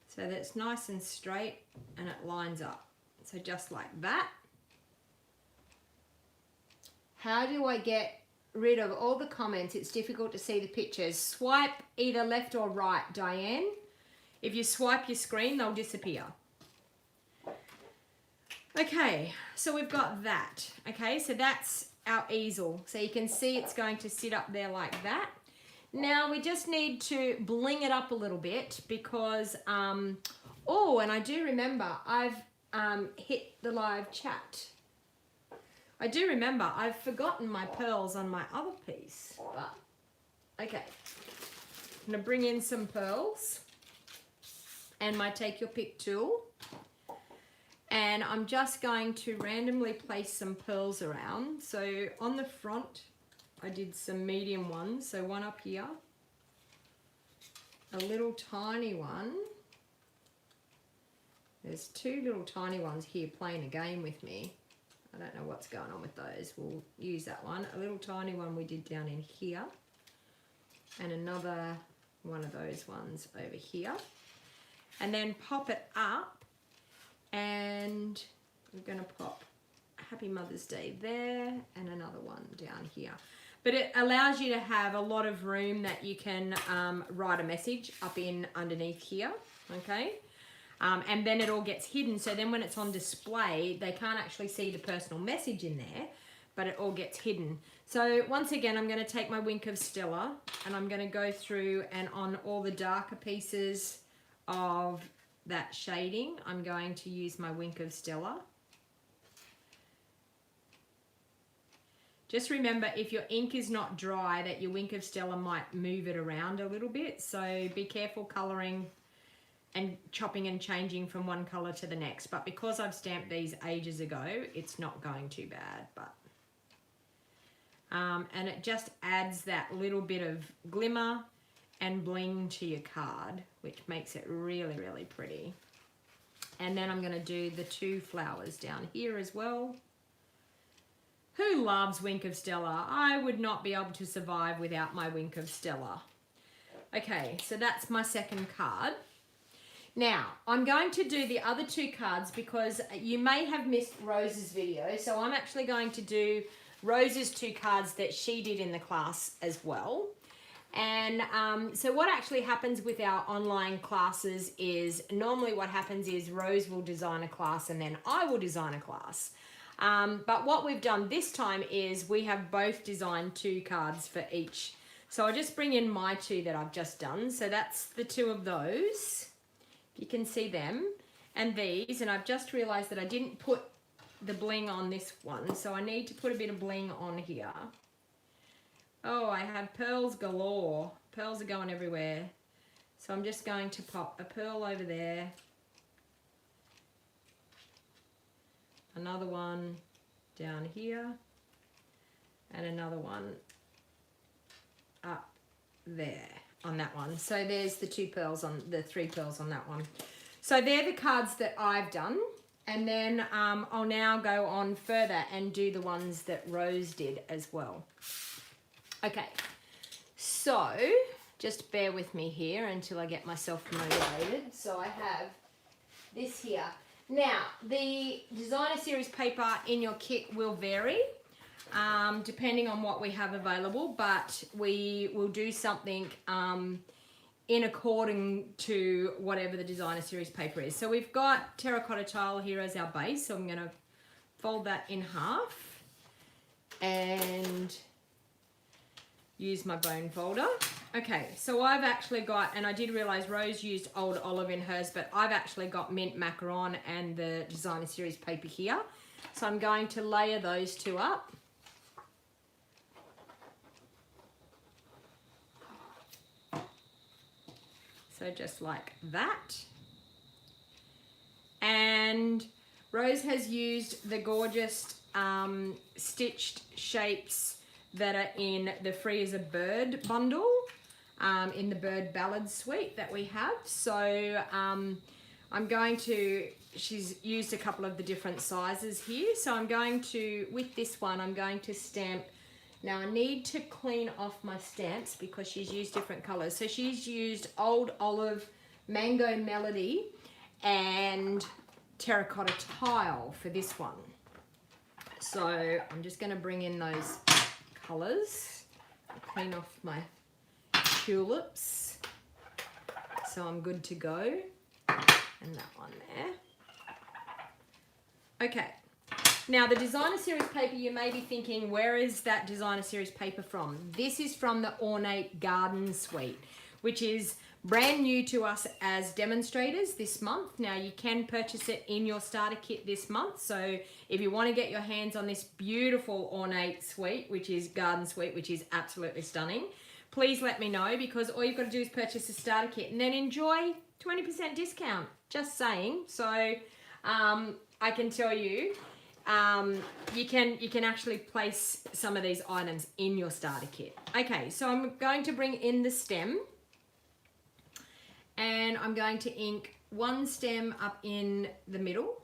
so that it's nice and straight and it lines up. So just like that. How do I get rid of all the comments? It's difficult to see the pictures. Swipe either left or right, Diane. If you swipe your screen, they'll disappear. Okay, so we've got that. Okay, so that's our easel. So you can see it's going to sit up there like that. Now we just need to bling it up a little bit because, oh, and I do remember I've hit the live chat. I do remember I've forgotten my pearls on my other piece, but okay. I'm gonna bring in some pearls and my Take Your Pick tool. And I'm just going to randomly place some pearls around. So on the front, I did some medium ones. So one up here, a little tiny one. There's two little tiny ones here playing a game with me. I don't know what's going on with those. We'll use that one. A little tiny one we did down in here. And another one of those ones over here. And then pop it up. And we're going to pop Happy Mother's Day there and another one down here. But it allows you to have a lot of room that you can write a message up in underneath here, okay? And then it all gets hidden, so then when it's on display, they can't actually see the personal message in there, but it all gets hidden. So once again, I'm going to take my Wink of Stella and I'm going to go through and on all the darker pieces of that shading, I'm going to use my Wink of Stella. Just remember, if your ink is not dry, that your Wink of Stella might move it around a little bit. So be careful colouring and chopping and changing from one colour to the next. But because I've stamped these ages ago, it's not going too bad. But and it just adds that little bit of glimmer and bling to your card, which makes it really, really pretty. And then I'm going to do the two flowers down here as well. Who loves Wink of Stella? I would not be able to survive without my Wink of Stella. Okay, so that's my second card. Now, I'm going to do the other two cards because you may have missed Rose's video, so I'm actually going to do Rose's two cards that she did in the class as well. And so what actually happens with our online classes is normally what happens is Rose will design a class and then I will design a class. But what we've done this time is we have both designed 2 cards for each. So I'll just bring in my 2 that I've just done. So that's the 2 of those. You can see them and these. And I've just realized that I didn't put the bling on this one. So I need to put a bit of bling on here. Oh, I have pearls galore. Pearls are going everywhere. So I'm just going to pop a pearl over there. Another one down here. And another one up there on that one. So there's the 2 pearls on the 3 pearls on that one. So they're the cards that I've done. And then I'll now go on further and do the ones that Rose did as well. Okay, so just bear with me here until I get myself motivated. So I have this here. Now, the designer series paper in your kit will vary depending on what we have available, but we will do something in according to whatever the designer series paper is. So we've got terracotta tile here as our base, so I'm going to fold that in half and use my bone folder. Okay, so I've actually got, and I did realize Rose used Old Olive in hers, but I've actually got mint macaron and the designer series paper here. So I'm going to layer those 2 up. So just like that. And Rose has used the gorgeous stitched shapes that are in the Free as a Bird bundle, in the Bird Ballad suite that we have. So I'm going to, she's used a couple of the different sizes here. So I'm going to, with this one, I'm going to stamp. Now I need to clean off my stamps because she's used different colors. So she's used Old Olive, Mango Melody, and Terracotta Tile for this one. So I'm just going to bring in those colors, clean off my tulips, so I'm good to go, and that one there. Okay, now the designer series paper, you may be thinking, where is that designer series paper from? This is from the Ornate Garden suite, which is brand new to us as demonstrators this month. Now you can purchase it in your starter kit this month. So if you want to get your hands on this beautiful Ornate suite, which is Garden Suite, which is absolutely stunning, please let me know, because all you've got to do is purchase a starter kit and then enjoy 20% discount. Just saying. So I can tell you, you can actually place some of these items in your starter kit. Okay, so I'm going to bring in the stem. And I'm going to ink 1 stem up in the middle,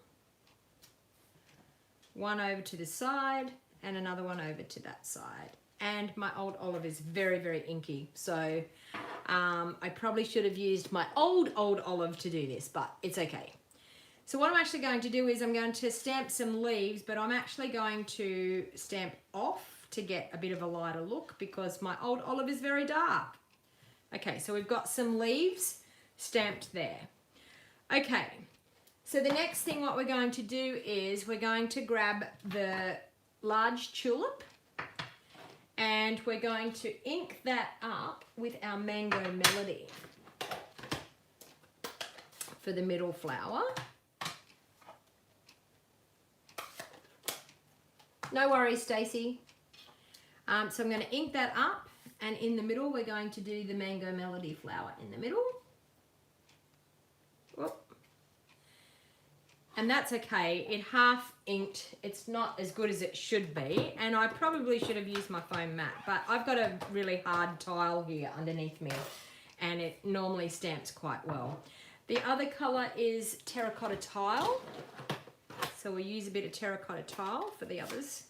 1 over to the side, and another one over to that side. And my Old Olive is very, very inky. So I probably should have used my old olive to do this, but it's okay. So what I'm actually going to do is I'm going to stamp some leaves, but I'm actually going to stamp off to get a bit of a lighter look because my Old Olive is very dark. Okay, so we've got some leaves stamped there. Okay, so the next thing what we're going to do is we're going to grab the large tulip and we're going to ink that up with our Mango Melody for the middle flower. No worries, Stacey. So I'm going to ink that up, and in the middle we're going to do the Mango Melody flower in the middle. Whoop. And that's okay. It half inked. It's not as good as it should be, and I probably should have used my foam mat, but I've got a really hard tile here underneath me and it normally stamps quite well. The other colour is Terracotta Tile. So we'll use a bit of terracotta tile for the others.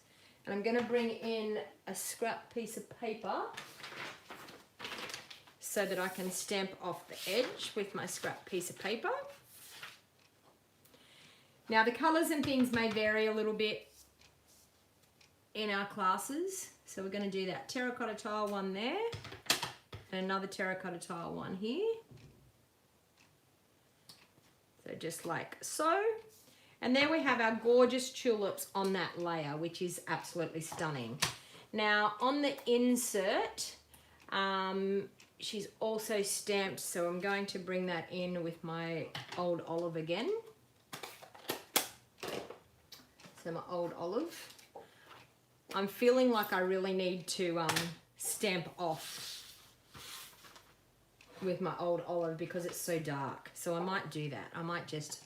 And I'm going to bring in a scrap piece of paper so that I can stamp off the edge with my scrap piece of paper. Now the colours and things may vary a little bit in our classes. So we're going to do that terracotta tile one there. and another terracotta tile one here. So just like so. And there we have our gorgeous tulips on that layer, which is absolutely stunning. Now on the insert, she's also stamped, so I'm going to bring that in with my old olive again. So my old olive. I'm feeling like I really need to stamp off with my old olive because it's so dark. So I might do that. I might just,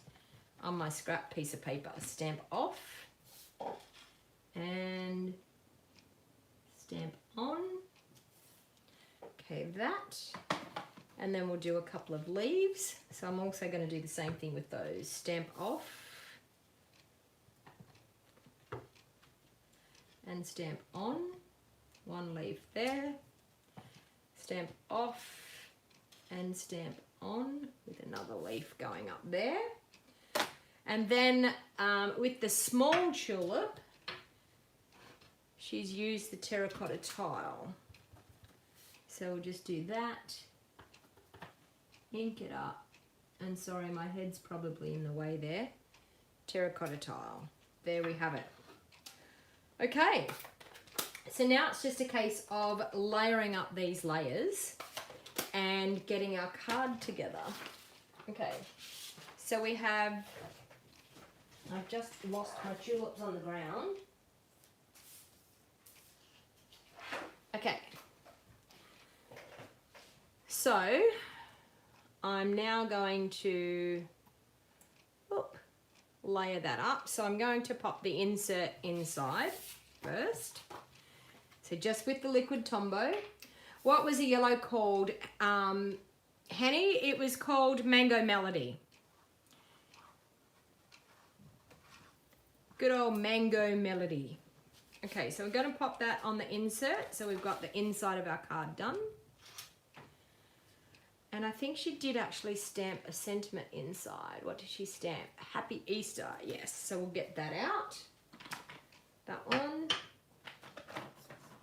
on my scrap piece of paper, stamp off and stamp on. Okay, that. And then we'll do a couple of leaves. So I'm also going to do the same thing with those. Stamp off and stamp on. One leaf there. Stamp off and stamp on with another leaf going up there. And then with the small tulip, she's used the terracotta tile. So we'll just do that, ink it up, and sorry, my head's probably in the way there. Terracotta tile. There we have it. Okay, so now it's just a case of layering up these layers and getting our card together. Okay, so we have, I've just lost my tulips on the ground. Okay, so I'm now going to layer that up. So I'm going to pop the insert inside first. So just with the liquid Tombow. What was the yellow called? Henny? It was called Mango Melody. Good old Mango Melody. Okay, so we're going to pop that on the insert. So we've got the inside of our card done. And I think she did actually stamp a sentiment inside. What did she stamp? Happy Easter, yes. So we'll get that out. That one.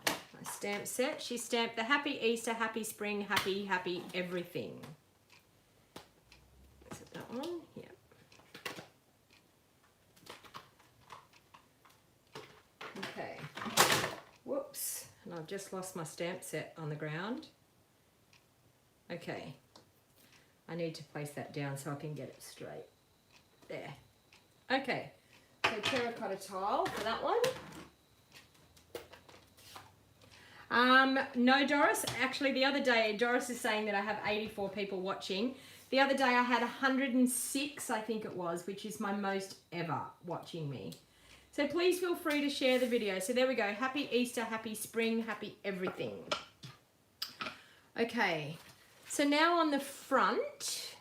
My stamp set. She stamped the Happy Easter, Happy Spring, Happy, Happy Everything. Is it that one? Yeah. Okay. Whoops. And I've just lost my stamp set on the ground. Okay, I need to place that down so I can get it straight. There. Okay, so terracotta tile for that one. No, Doris, actually the other day, Doris is saying that I have 84 people watching. The other day I had 106, I think it was, which is my most ever watching me. So please feel free to share the video. So there we go, Happy Easter, Happy Spring, Happy Everything. Okay. So now on the front,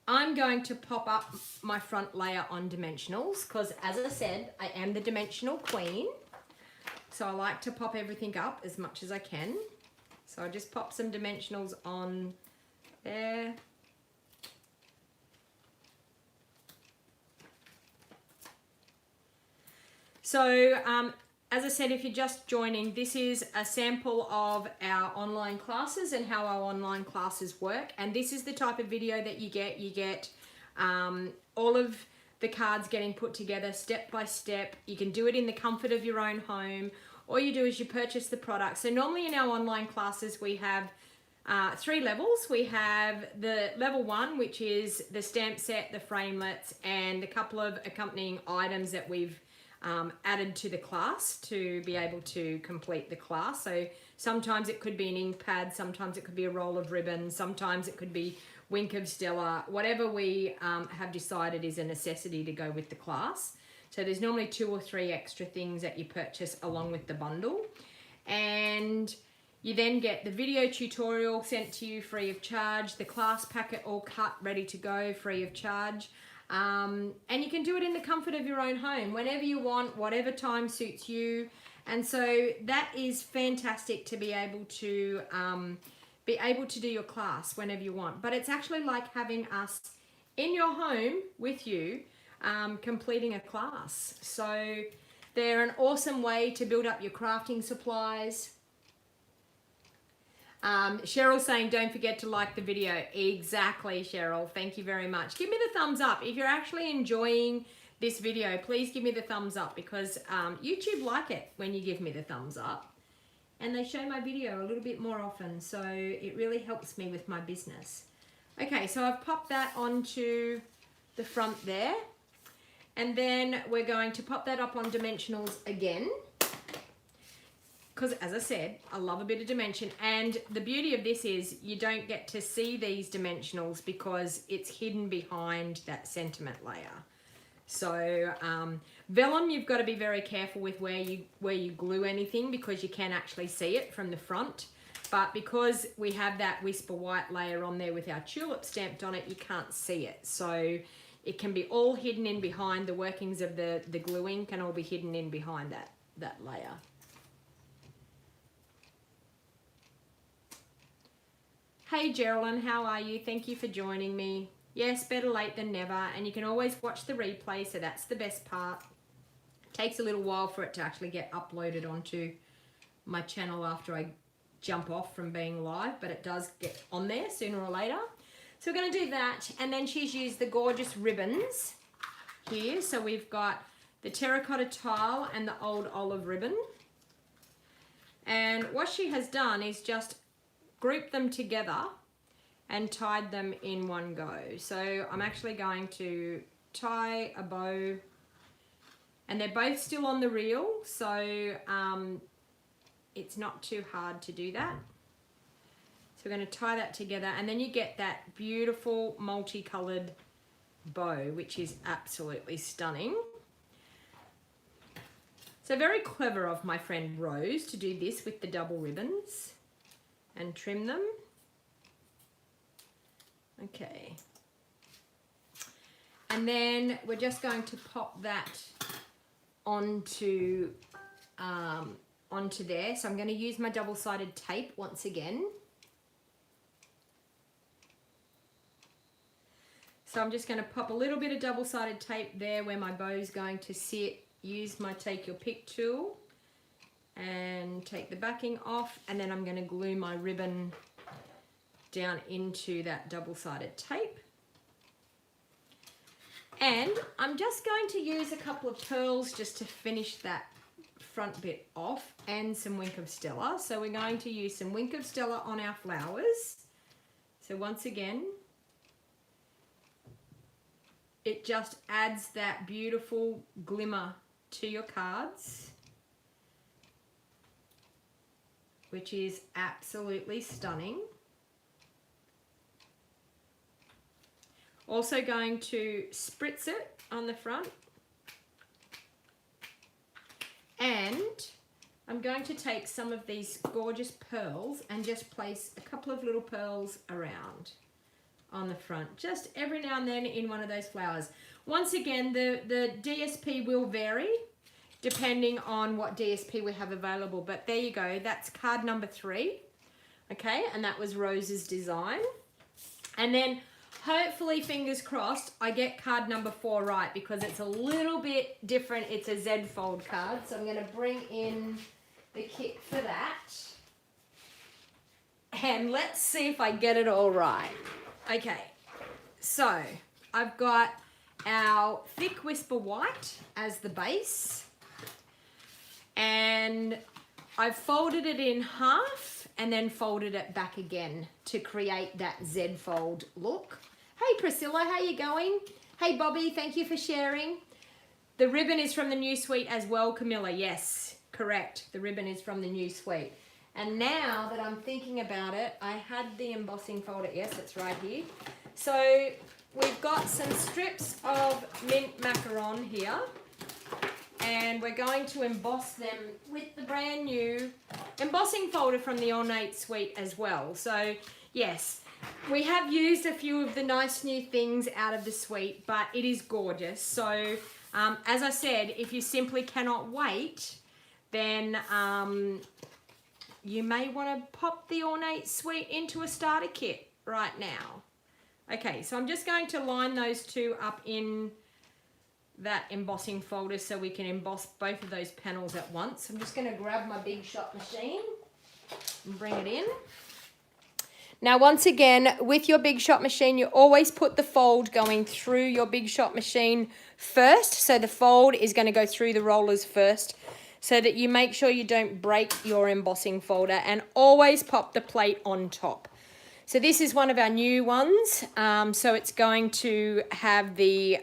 I'm going to pop up my front layer on dimensionals because, as I said, I am the dimensional queen. So I like to pop everything up as much as I can. So I just pop some dimensionals on there. So, as I said, if you're just joining, this is a sample of our online classes and how our online classes work. And this is the type of video that you get. You get all of the cards getting put together step by step. You can do it in the comfort of your own home. All you do is you purchase the product. So normally in our online classes, we have 3 levels. We have the level 1, which is the stamp set, the framelits, and a couple of accompanying items that we've added to the class to be able to complete the class. So sometimes it could be an ink pad, sometimes it could be a roll of ribbon, sometimes it could be Wink of Stella, whatever we have decided is a necessity to go with the class. So there's normally 2 or 3 extra things that you purchase along with the bundle. And you then get the video tutorial sent to you free of charge, the class packet all cut, ready to go, free of charge. And you can do it in the comfort of your own home, whenever you want, whatever time suits you. And so that is fantastic to be able to do your class whenever you want. But it's actually like having us in your home with you, completing a class. So they're an awesome way to build up your crafting supplies. Cheryl's saying, don't forget to like the video. Exactly, Cheryl. Thank you very much. Give me the thumbs up. If you're actually enjoying this video, please give me the thumbs up, because YouTube like it when you give me the thumbs up. And they show my video a little bit more often, so it really helps me with my business. Okay, so I've popped that onto the front there. And then we're going to pop that up on dimensionals again, because as I said, I love a bit of dimension. And the beauty of this is you don't get to see these dimensionals because it's hidden behind that sentiment layer. So vellum, you've got to be very careful with where you glue anything, because you can actually see it from the front. But because we have that Whisper White layer on there with our tulip stamped on it, you can't see it. So it can be all hidden in behind. The workings of the gluing can all be hidden in behind that layer. Hey Geraldine, how are you? Thank you for joining me. Yes, better late than never, and you can always watch the replay, so that's the best part. It takes a little while for it to actually get uploaded onto my channel after I jump off from being live, but it does get on there sooner or later. So we're going to do that, and then she's used the gorgeous ribbons here. So we've got the terracotta tile and the old olive ribbon. And what she has done is just grouped them together and tied them in one go. So I'm actually going to tie a bow, and they're both still on the reel, so it's not too hard to do that. So we're going to tie that together, and then you get that beautiful multicolored bow, which is absolutely stunning. So very clever of my friend Rose to do this with the double ribbons and trim them. Okay. And then we're just going to pop that onto there. So I'm going to use my double-sided tape once again. So I'm just going to pop a little bit of double-sided tape there where my bow is going to sit. Use my take your pick tool and take the backing off, and then I'm going to glue my ribbon down into that double-sided tape. And I'm just going to use a couple of pearls just to finish that front bit off, and some Wink of Stella. So we're going to use some Wink of Stella on our flowers. So once again, it just adds that beautiful glimmer to your cards, which is absolutely stunning. Also going to spritz it on the front. And I'm going to take some of these gorgeous pearls and just place a couple of little pearls around on the front, just every now and then in one of those flowers. Once again, the DSP will vary depending on what DSP we have available, but there you go, that's card number 3, okay, and that was Rose's design. And then hopefully, fingers crossed, I get card number 4 right, because it's a little bit different. It's a Z fold card, so I'm going to bring in the kit for that, and let's see if I get it all right. Okay, so I've got our thick Whisper White as the base, and I've folded it in half and then folded it back again to create that Z fold look. Hey Priscilla, how you going? Hey Bobby, thank you for sharing. The ribbon is from the new suite as well, Camilla. Yes, correct. The ribbon is from the new suite. And now that I'm thinking about it, I had the embossing folder. Yes, it's right here. So we've got some strips of mint macaron here, and we're going to emboss them with the brand new embossing folder from the Ornate suite as well. So yes, we have used a few of the nice new things out of the suite, but it is gorgeous. So as I said, if you simply cannot wait, then you may want to pop the Ornate suite into a starter kit right now. Okay, so I'm just going to line those two up in that embossing folder so we can emboss both of those panels at once. I'm just going to grab my Big Shot machine and bring it in. Now, once again, with your Big Shot machine, you always put the fold going through your Big Shot machine first. So the fold is going to go through the rollers first so that you make sure you don't break your embossing folder, and always pop the plate on top. So this is one of our new ones. So it's going to have the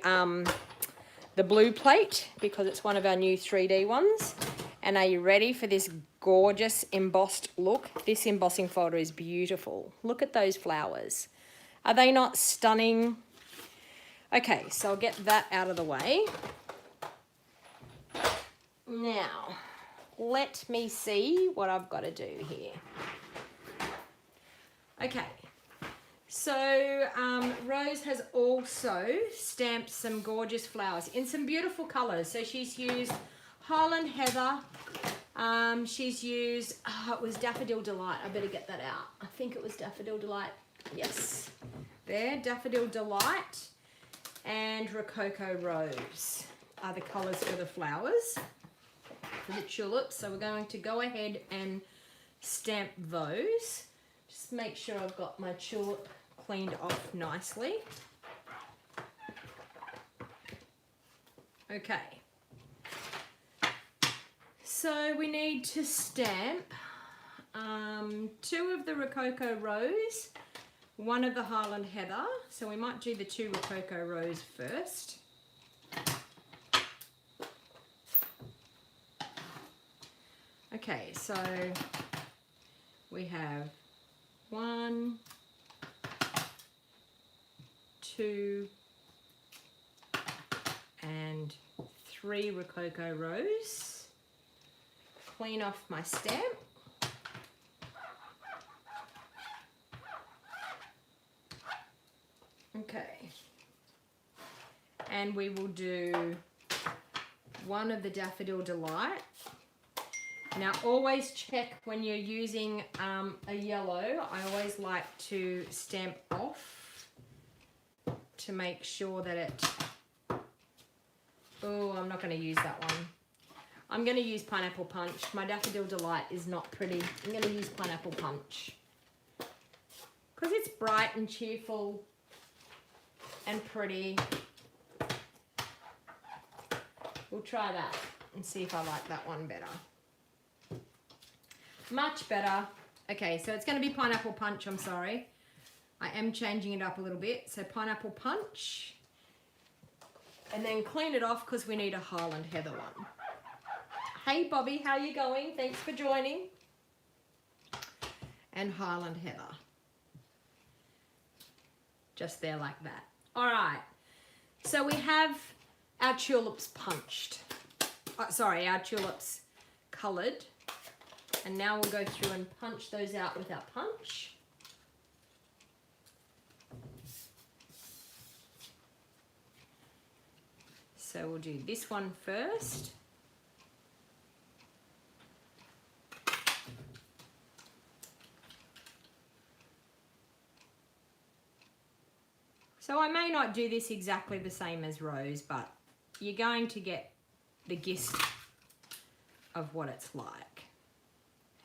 blue plate because it's one of our new 3D ones. And are you ready for this gorgeous embossed look? This embossing folder is beautiful. Look at those flowers. Are they not stunning? Okay, so I'll get that out of the way. Now, let me see what I've got to do here. Okay, so Rose has also stamped some gorgeous flowers in some beautiful colours. So she's used Highland Heather. She's used, it was Daffodil Delight. I better get that out. I think it was Daffodil Delight. Yes. There, Daffodil Delight and Rococo Rose are the colours for the flowers, for the tulips. So we're going to go ahead and stamp those. Just make sure I've got my tulip cleaned off nicely. Okay. So we need to stamp 2 of the Rococo Rose, 1 of the Highland Heather. So we might do the 2 Rococo Rose first. Okay, so we have 1, 2, and 3 Rococo Rose. Clean off my stamp. Okay. And we will do 1 of the Daffodil Delight. Now always check when you're using a yellow. I always like to stamp off to make sure that it... Oh, I'm not going to use that one. I'm going to use Pineapple Punch. My Daffodil Delight is not pretty. I'm going to use Pineapple Punch because it's bright and cheerful and pretty. We'll try that and see if I like that one better. Much better. Okay, so it's going to be Pineapple Punch, I'm sorry. I am changing it up a little bit. So Pineapple Punch. And then clean it off because we need a Highland Heather one. Hey Bobby, how you going? Thanks for joining. And Highland Heather. Just there like that. All right. So we have our tulips punched. Our tulips coloured. And now we'll go through and punch those out with our punch. So we'll do this one first. So I may not do this exactly the same as Rose, but you're going to get the gist of what it's like.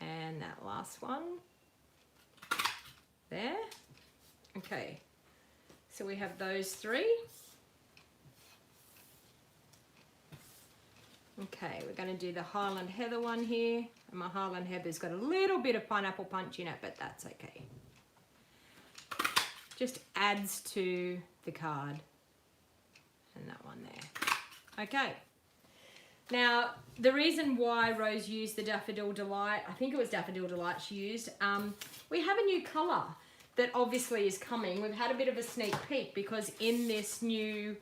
And that last one there. Okay, so we have those 3. Okay, we're going to do the Highland Heather one here. And my Highland Heather's got a little bit of Pineapple Punch in it, but that's okay. Just adds to the card. And that one there. Okay. Now, the reason why Rose used the Daffodil Delight, I think it was Daffodil Delight she used, we have a new colour that obviously is coming. We've had a bit of a sneak peek because in this new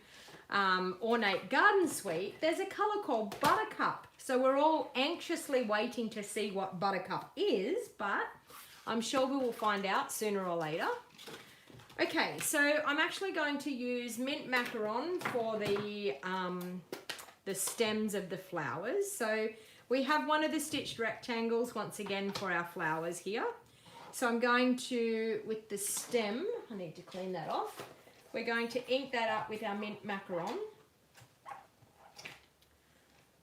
ornate garden suite, there's a colour called Buttercup. So we're all anxiously waiting to see what Buttercup is, but I'm sure we will find out sooner or later. Okay, so I'm actually going to use mint macaron for the stems of the flowers. So we have one of the stitched rectangles once again for our flowers here. So I'm going to, with the stem, I need to clean that off. We're going to ink that up with our mint macaron.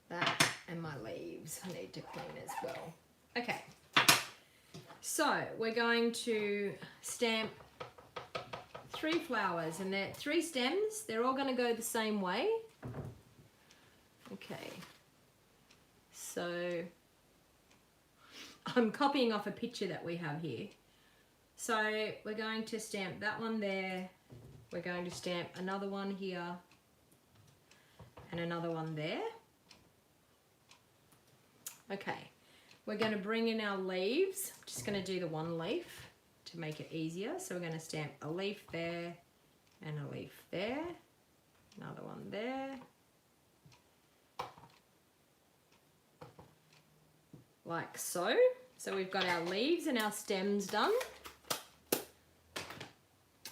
That and my leaves I need to clean as well. Okay. So we're going to stamp 3 flowers, and they're 3 stems. They're all going to go the same way. Okay. So I'm copying off a picture that we have here. So we're going to stamp that one there. We're going to stamp another one here and another one there. Okay, we're going to bring in our leaves. I'm just going to do the one leaf to make it easier. So we're going to stamp a leaf there and a leaf there, another one there, like so. So we've got our leaves and our stems done.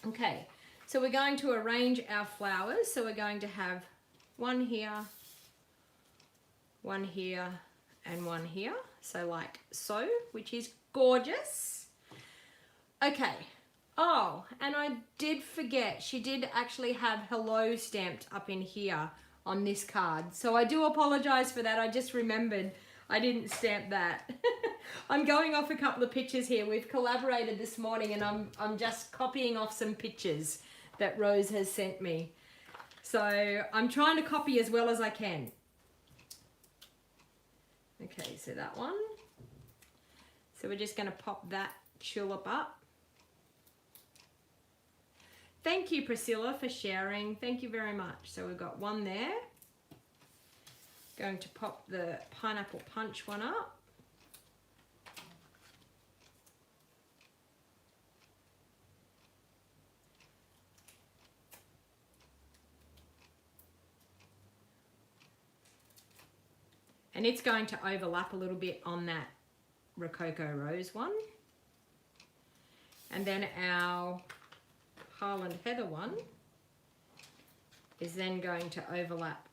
Okay, so we're going to arrange our flowers. So we're going to have one here, and one here. So like so, which is gorgeous. Okay. Oh, and I did forget, she did actually have hello stamped up in here on this card. So I do apologize for that. I just remembered I didn't stamp that. I'm going off a couple of pictures here. We've collaborated this morning, and I'm just copying off some pictures that Rose has sent me. So I'm trying to copy as well as I can. Okay, so that one. So we're just going to pop that tulip up. Thank you, Priscilla, for sharing. Thank you very much. So we've got one there. Going to pop the pineapple punch one up. And it's going to overlap a little bit on that Rococo Rose one. And then our Highland Heather one is then going to overlap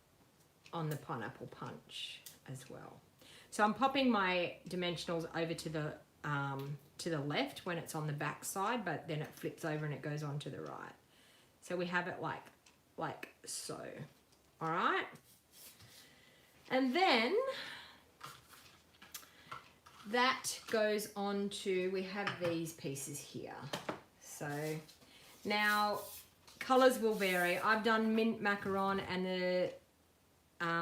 on the Pineapple Punch as well. So I'm popping my dimensionals over to the left when it's on the back side, but then it flips over and it goes on to the right. So we have it like so. All right. And then that goes on to, we have these pieces here. So now colors will vary. I've done mint macaron and the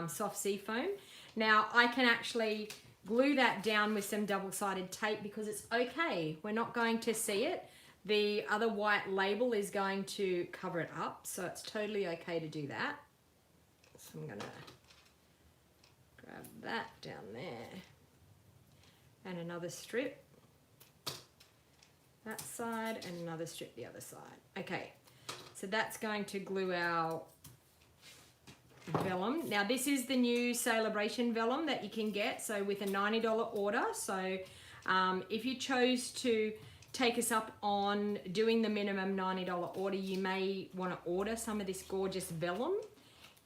soft sea foam. Now I can actually glue that down with some double-sided tape because it's okay. We're not going to see it. The other white label is going to cover it up, so it's totally okay to do that. So I'm gonna grab that down there and another strip that side and another strip the other side. Okay, so that's going to glue our vellum. Now this is the new Celebration vellum that you can get, so with a $90 order. So if you chose to take us up on doing the minimum $90 order, you may want to order some of this gorgeous vellum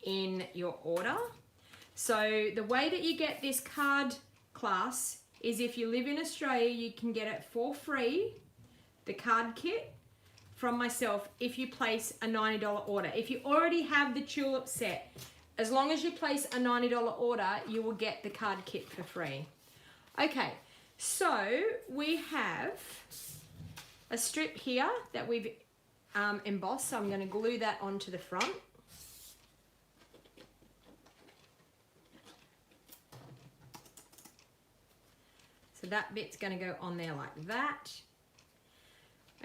in your order. So the way that you get this card class is if you live in Australia, you can get it for free, the card kit from myself, if you place a $90 order. If you already have the tulip set, as long as you place a $90 order, you will get the card kit for free. Okay, so we have a strip here that we've embossed, so I'm going to glue that onto the front. So that bit's going to go on there like that.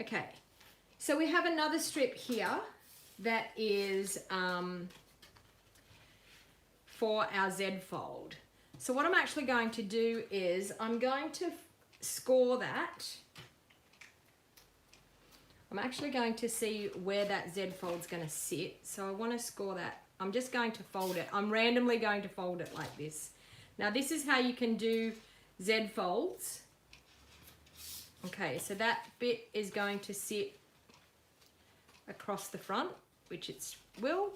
Okay, so we have another strip here that is for our Z fold. So what I'm actually going to do is I'm going to score that. I'm actually going to see where that Z fold's going to sit. So I want to score that. I'm just going to fold it. I'm randomly going to fold it like this. Now this is how you can do Z folds. Okay, so that bit is going to sit across the front, which it will,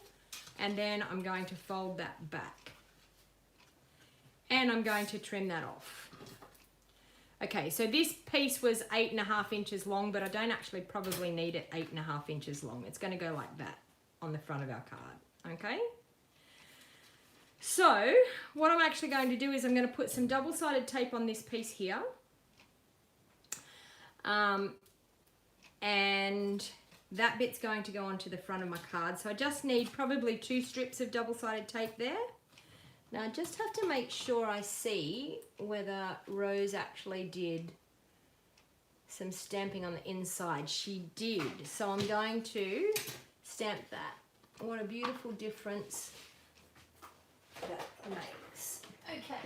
and then I'm going to fold that back. And I'm going to trim that off. Okay, so this piece was 8.5 inches long, but I don't actually probably need it 8.5 inches long. It's going to go like that on the front of our card, okay? So what I'm actually going to do is I'm going to put some double-sided tape on this piece here. And that bit's going to go onto the front of my card. So I just need probably 2 strips of double-sided tape there. Now I just have to make sure I see whether Rose actually did some stamping on the inside. She did. So I'm going to stamp that. What a beautiful difference that makes. Okay,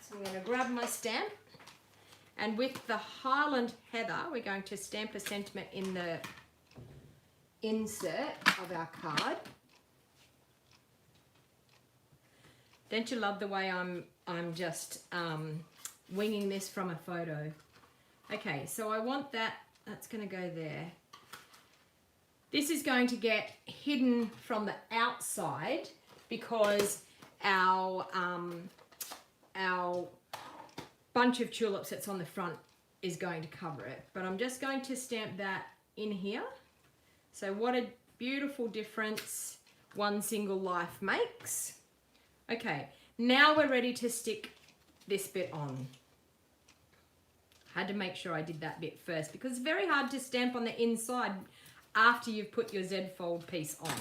so I'm going to grab my stamp. And with the Highland Heather, we're going to stamp a sentiment in the insert of our card. Don't you love the way I'm just winging this from a photo? Okay, so I want that's going to go there. This is going to get hidden from the outside because our bunch of tulips that's on the front is going to cover it. But I'm just going to stamp that in here. So what a beautiful difference one single life makes. Okay, now we're ready to stick this bit on. Had to make sure I did that bit first because it's very hard to stamp on the inside after you've put your Z-fold piece on.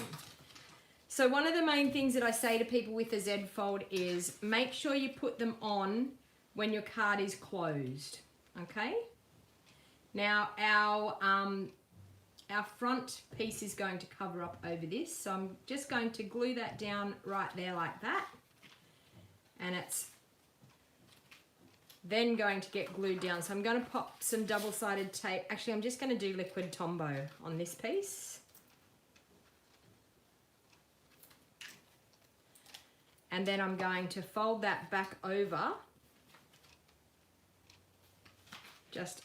So one of the main things that I say to people with the Z-fold is make sure you put them on when your card is closed, okay? Now our front piece is going to cover up over this, so I'm just going to glue that down right there like that. And it's then going to get glued down. So I'm going to pop some double-sided tape. Actually, I'm just going to do liquid Tombow on this piece. And then I'm going to fold that back over just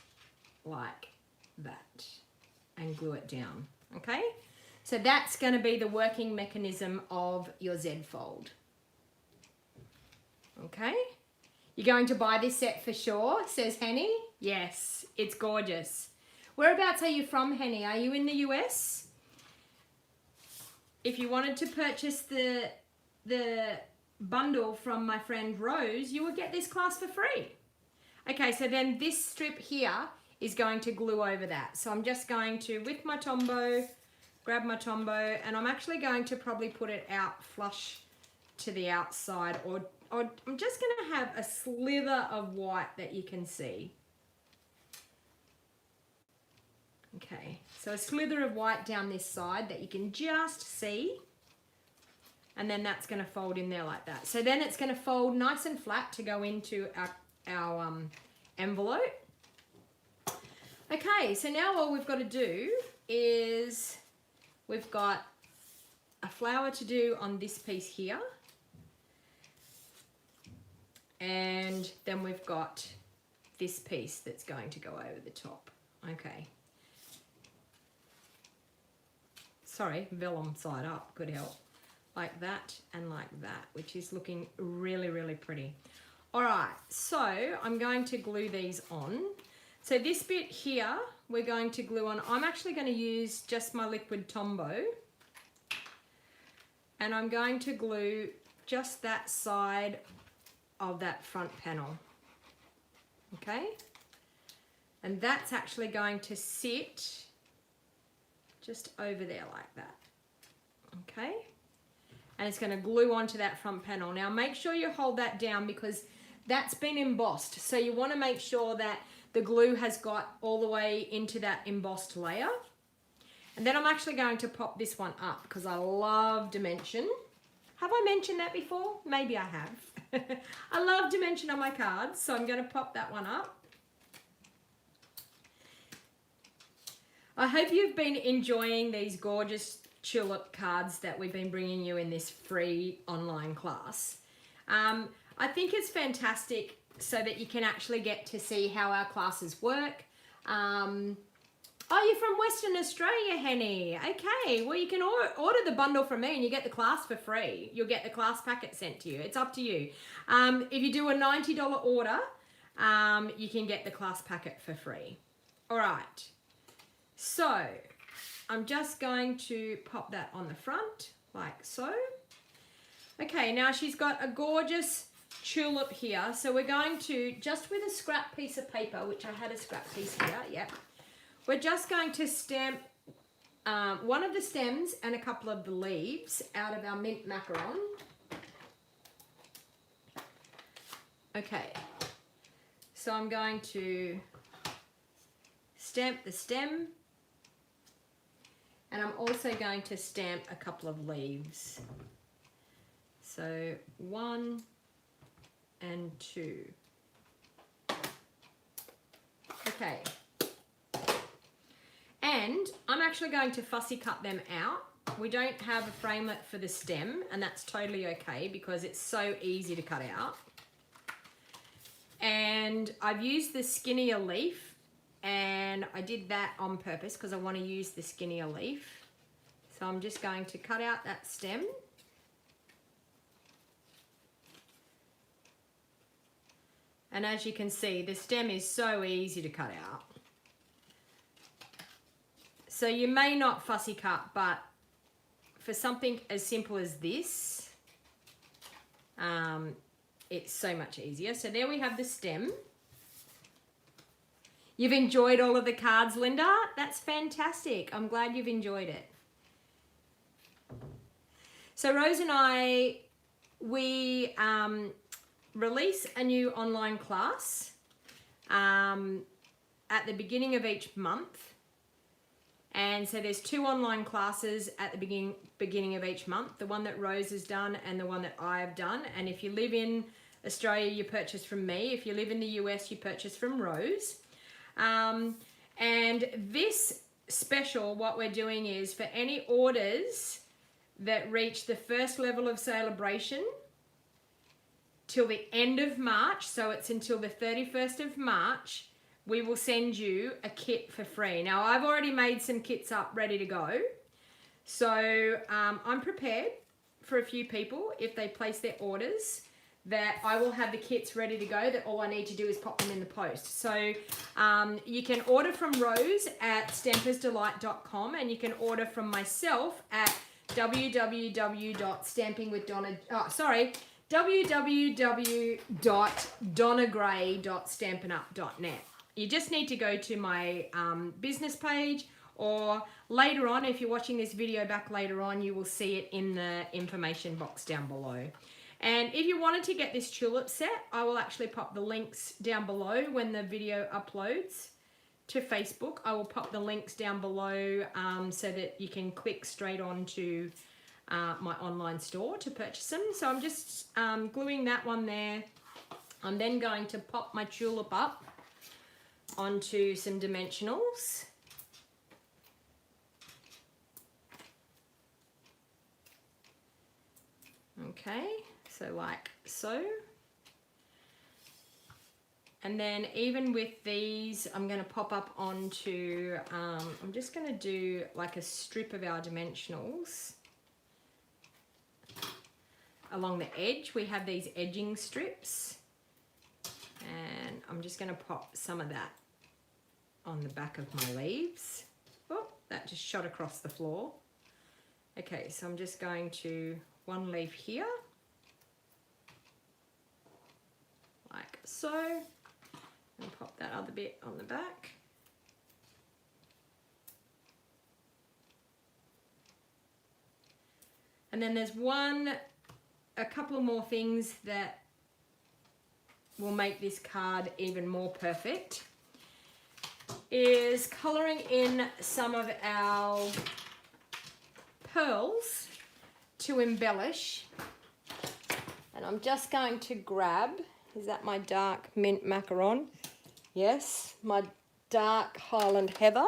like that and glue it down, okay? So that's going to be the working mechanism of your Z-fold. Okay, you're going to buy this set for sure, says Henny. Yes, it's gorgeous. Whereabouts are you from, Henny? Are you in the US? If you wanted to purchase the bundle from my friend Rose, you would get this class for free. Okay, so then this strip here is going to glue over that. So I'm just going to, with my Tombow, grab my Tombow, and I'm actually going to probably put it out flush to the outside, or I'm just going to have a slither of white that you can see. Okay, so a slither of white down this side that you can just see. And then that's going to fold in there like that. So then it's going to fold nice and flat to go into our envelope. Okay, so now all we've got to do is we've got a flower to do on this piece here. And then we've got this piece that's going to go over the top. Okay. Sorry, vellum side up could help. Like that and like that, which is looking really, really pretty. All right, so I'm going to glue these on. So this bit here, we're going to glue on. I'm actually going to use just my liquid Tombow. And I'm going to glue just that side of that front panel. Okay? And that's actually going to sit just over there like that. Okay? And it's going to glue onto that front panel. Now make sure you hold that down because that's been embossed. So you want to make sure that the glue has got all the way into that embossed layer. And then I'm actually going to pop this one up because I love dimension. Have I mentioned that before? Maybe I have. I love dimension on my cards, so I'm going to pop that one up. I hope you've been enjoying these gorgeous tulip cards that we've been bringing you in this free online class. I think it's fantastic so that you can actually get to see how our classes work. Oh, you're from Western Australia, Henny. Okay, well you can order the bundle from me and you get the class for free. You'll get the class packet sent to you. It's up to you. If you do a $90 order, you can get the class packet for free. All right, so I'm just going to pop that on the front like so. Okay, now she's got a gorgeous tulip here. So we're going to, just with a scrap piece of paper, which I had a scrap piece here, yep. we're just going to stamp one of the stems and a couple of the leaves out of our mint macaron. Okay, so I'm going to stamp the stem, and I'm also going to stamp a couple of leaves. So 1 and 2. Okay. And I'm actually going to fussy cut them out. We don't have a framelit for the stem, and that's totally okay because it's so easy to cut out. And I've used the skinnier leaf, and I did that on purpose because I want to use the skinnier leaf. So I'm just going to cut out that stem. And as you can see, the stem is so easy to cut out. So you may not fussy cut, but for something as simple as this, it's so much easier. So there we have the stem. You've enjoyed all of the cards, Linda? That's fantastic. I'm glad you've enjoyed it. So Rose and I, we release a new online class at the beginning of each month. And so there's 2 online classes at the beginning of each month, the one that Rose has done and the one that I have done. And if you live in Australia, you purchase from me. If you live in the US, you purchase from Rose. And this special, what we're doing is for any orders that reach the first level of celebration till the end of March, so it's until the 31st of March, we will send you a kit for free. Now, I've already made some kits up ready to go. So I'm prepared for a few people, if they place their orders, that I will have the kits ready to go, that all I need to do is pop them in the post. So you can order from Rose at stampersdelight.com, and you can order from myself at www.donnagray.stampinup.net. You just need to go to my business page, or later on, if you're watching this video back later on, you will see it in the information box down below. And if you wanted to get this tulip set, I will actually pop the links down below when the video uploads to Facebook. I will pop the links down below so that you can click straight on to my online store to purchase them. So I'm just gluing that one there. I'm then going to pop my tulip up onto some dimensionals. Okay, so like so. And then even with these, I'm going to pop up onto, I'm just going to do like a strip of our dimensionals along the edge. We have these edging strips, and I'm just going to pop some of that on the back of my leaves. Oh, that just shot across the floor. Okay, so I'm just going to one leaf here, like so, and pop that other bit on the back. And then there's a couple of more things that will make this card even more perfect, is colouring in some of our pearls to embellish. And I'm just going to grab, is that my dark mint macaron? Yes, my dark Highland Heather.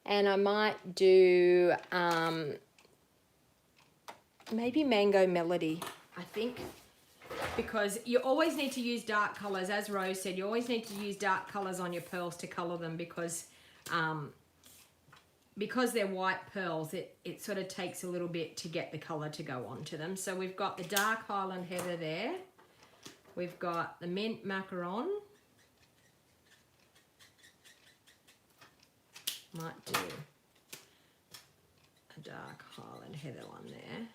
And I might do maybe Mango Melody, I think, because you always need to use dark colours. As Rose said, you always need to use dark colours on your pearls to colour them, because they're white pearls, it sort of takes a little bit to get the colour to go onto them. So we've got the dark Highland Heather there. We've got the mint macaron. Might do a dark Highland Heather one there.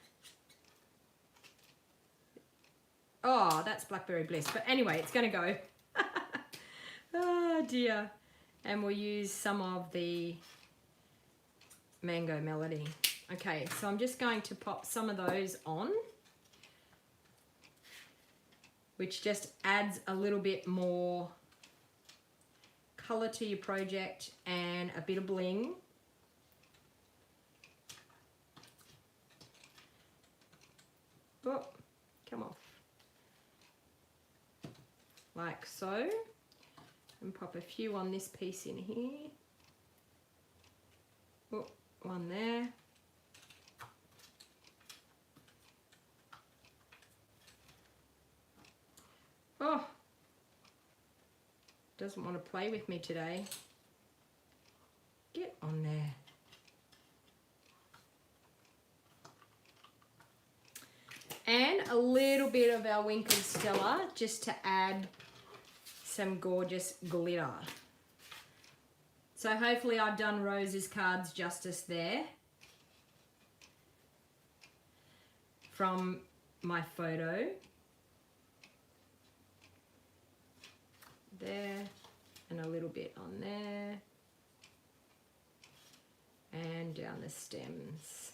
Oh, that's Blackberry Bliss. But anyway, it's going to go. Oh, dear. And we'll use some of the Mango Melody. Okay, so I'm just going to pop some of those on, which just adds a little bit more color to your project and a bit of bling. Oh, come off. Like so. And pop a few on this piece in here. Oh, one there. Oh, doesn't want to play with me today. Get on there. And a little bit of our Wink of Stella just to add some gorgeous glitter. So hopefully I've done Rose's cards justice there from my photo. There, and a little bit on there, and down the stems.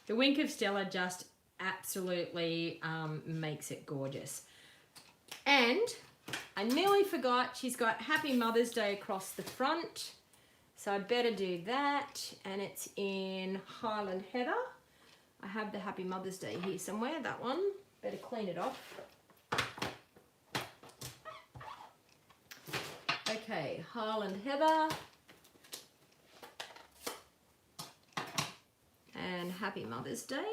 The Wink of Stella just absolutely makes it gorgeous. And I nearly forgot, she's got Happy Mother's Day across the front, so I better do that. And it's in Highland Heather. I have the Happy Mother's Day here somewhere, that one. Better clean it off. Okay, Highland Heather. And Happy Mother's Day.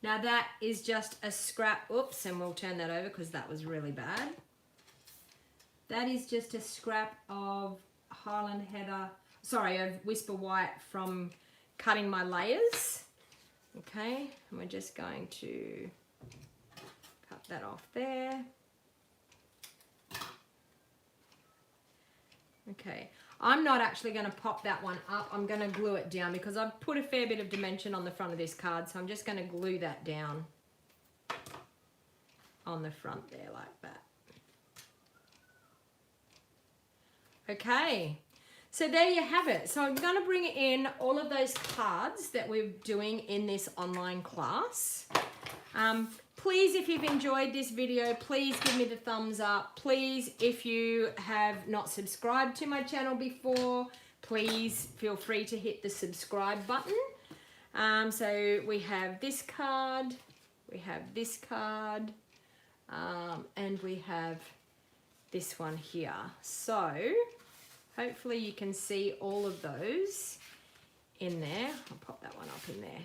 Now that is just a scrap, oops, and we'll turn that over because that was really bad. That is just a scrap of Highland Heather, sorry, of Whisper White from cutting my layers. Okay, and we're just going to cut that off there. Okay, I'm not actually going to pop that one up. I'm going to glue it down because I've put a fair bit of dimension on the front of this card, so I'm just going to glue that down on the front there like that. Okay. So there you have it. So I'm going to bring in all of those cards that we're doing in this online class. Please, if you've enjoyed this video, please give me the thumbs up. Please, if you have not subscribed to my channel before, please feel free to hit the subscribe button. So we have this card, we have this card, and we have this one here. So hopefully you can see all of those in there. I'll pop that one up in there.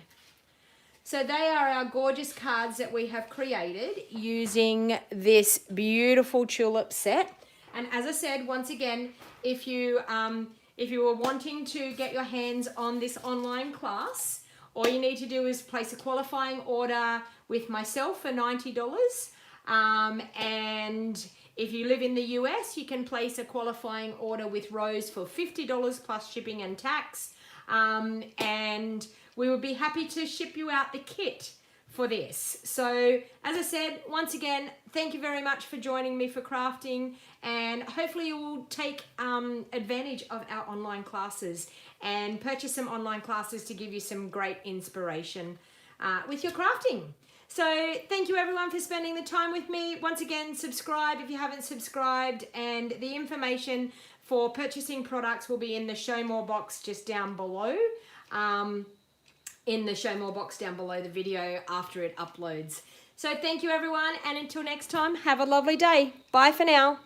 So they are our gorgeous cards that we have created using this beautiful tulip set. And as I said, once again, if you were wanting to get your hands on this online class, all you need to do is place a qualifying order with myself for $90. And if you live in the US, you can place a qualifying order with Rose for $50 plus shipping and tax. And we would be happy to ship you out the kit for this. So as I said, once again, thank you very much for joining me for crafting, and hopefully you will take advantage of our online classes and purchase some online classes to give you some great inspiration with your crafting. So thank you everyone for spending the time with me. Once again, subscribe if you haven't subscribed, and the information for purchasing products will be in the Show More box just down below. In the Show More box down below the video after it uploads. So thank you everyone, and until next time, have a lovely day. Bye for now.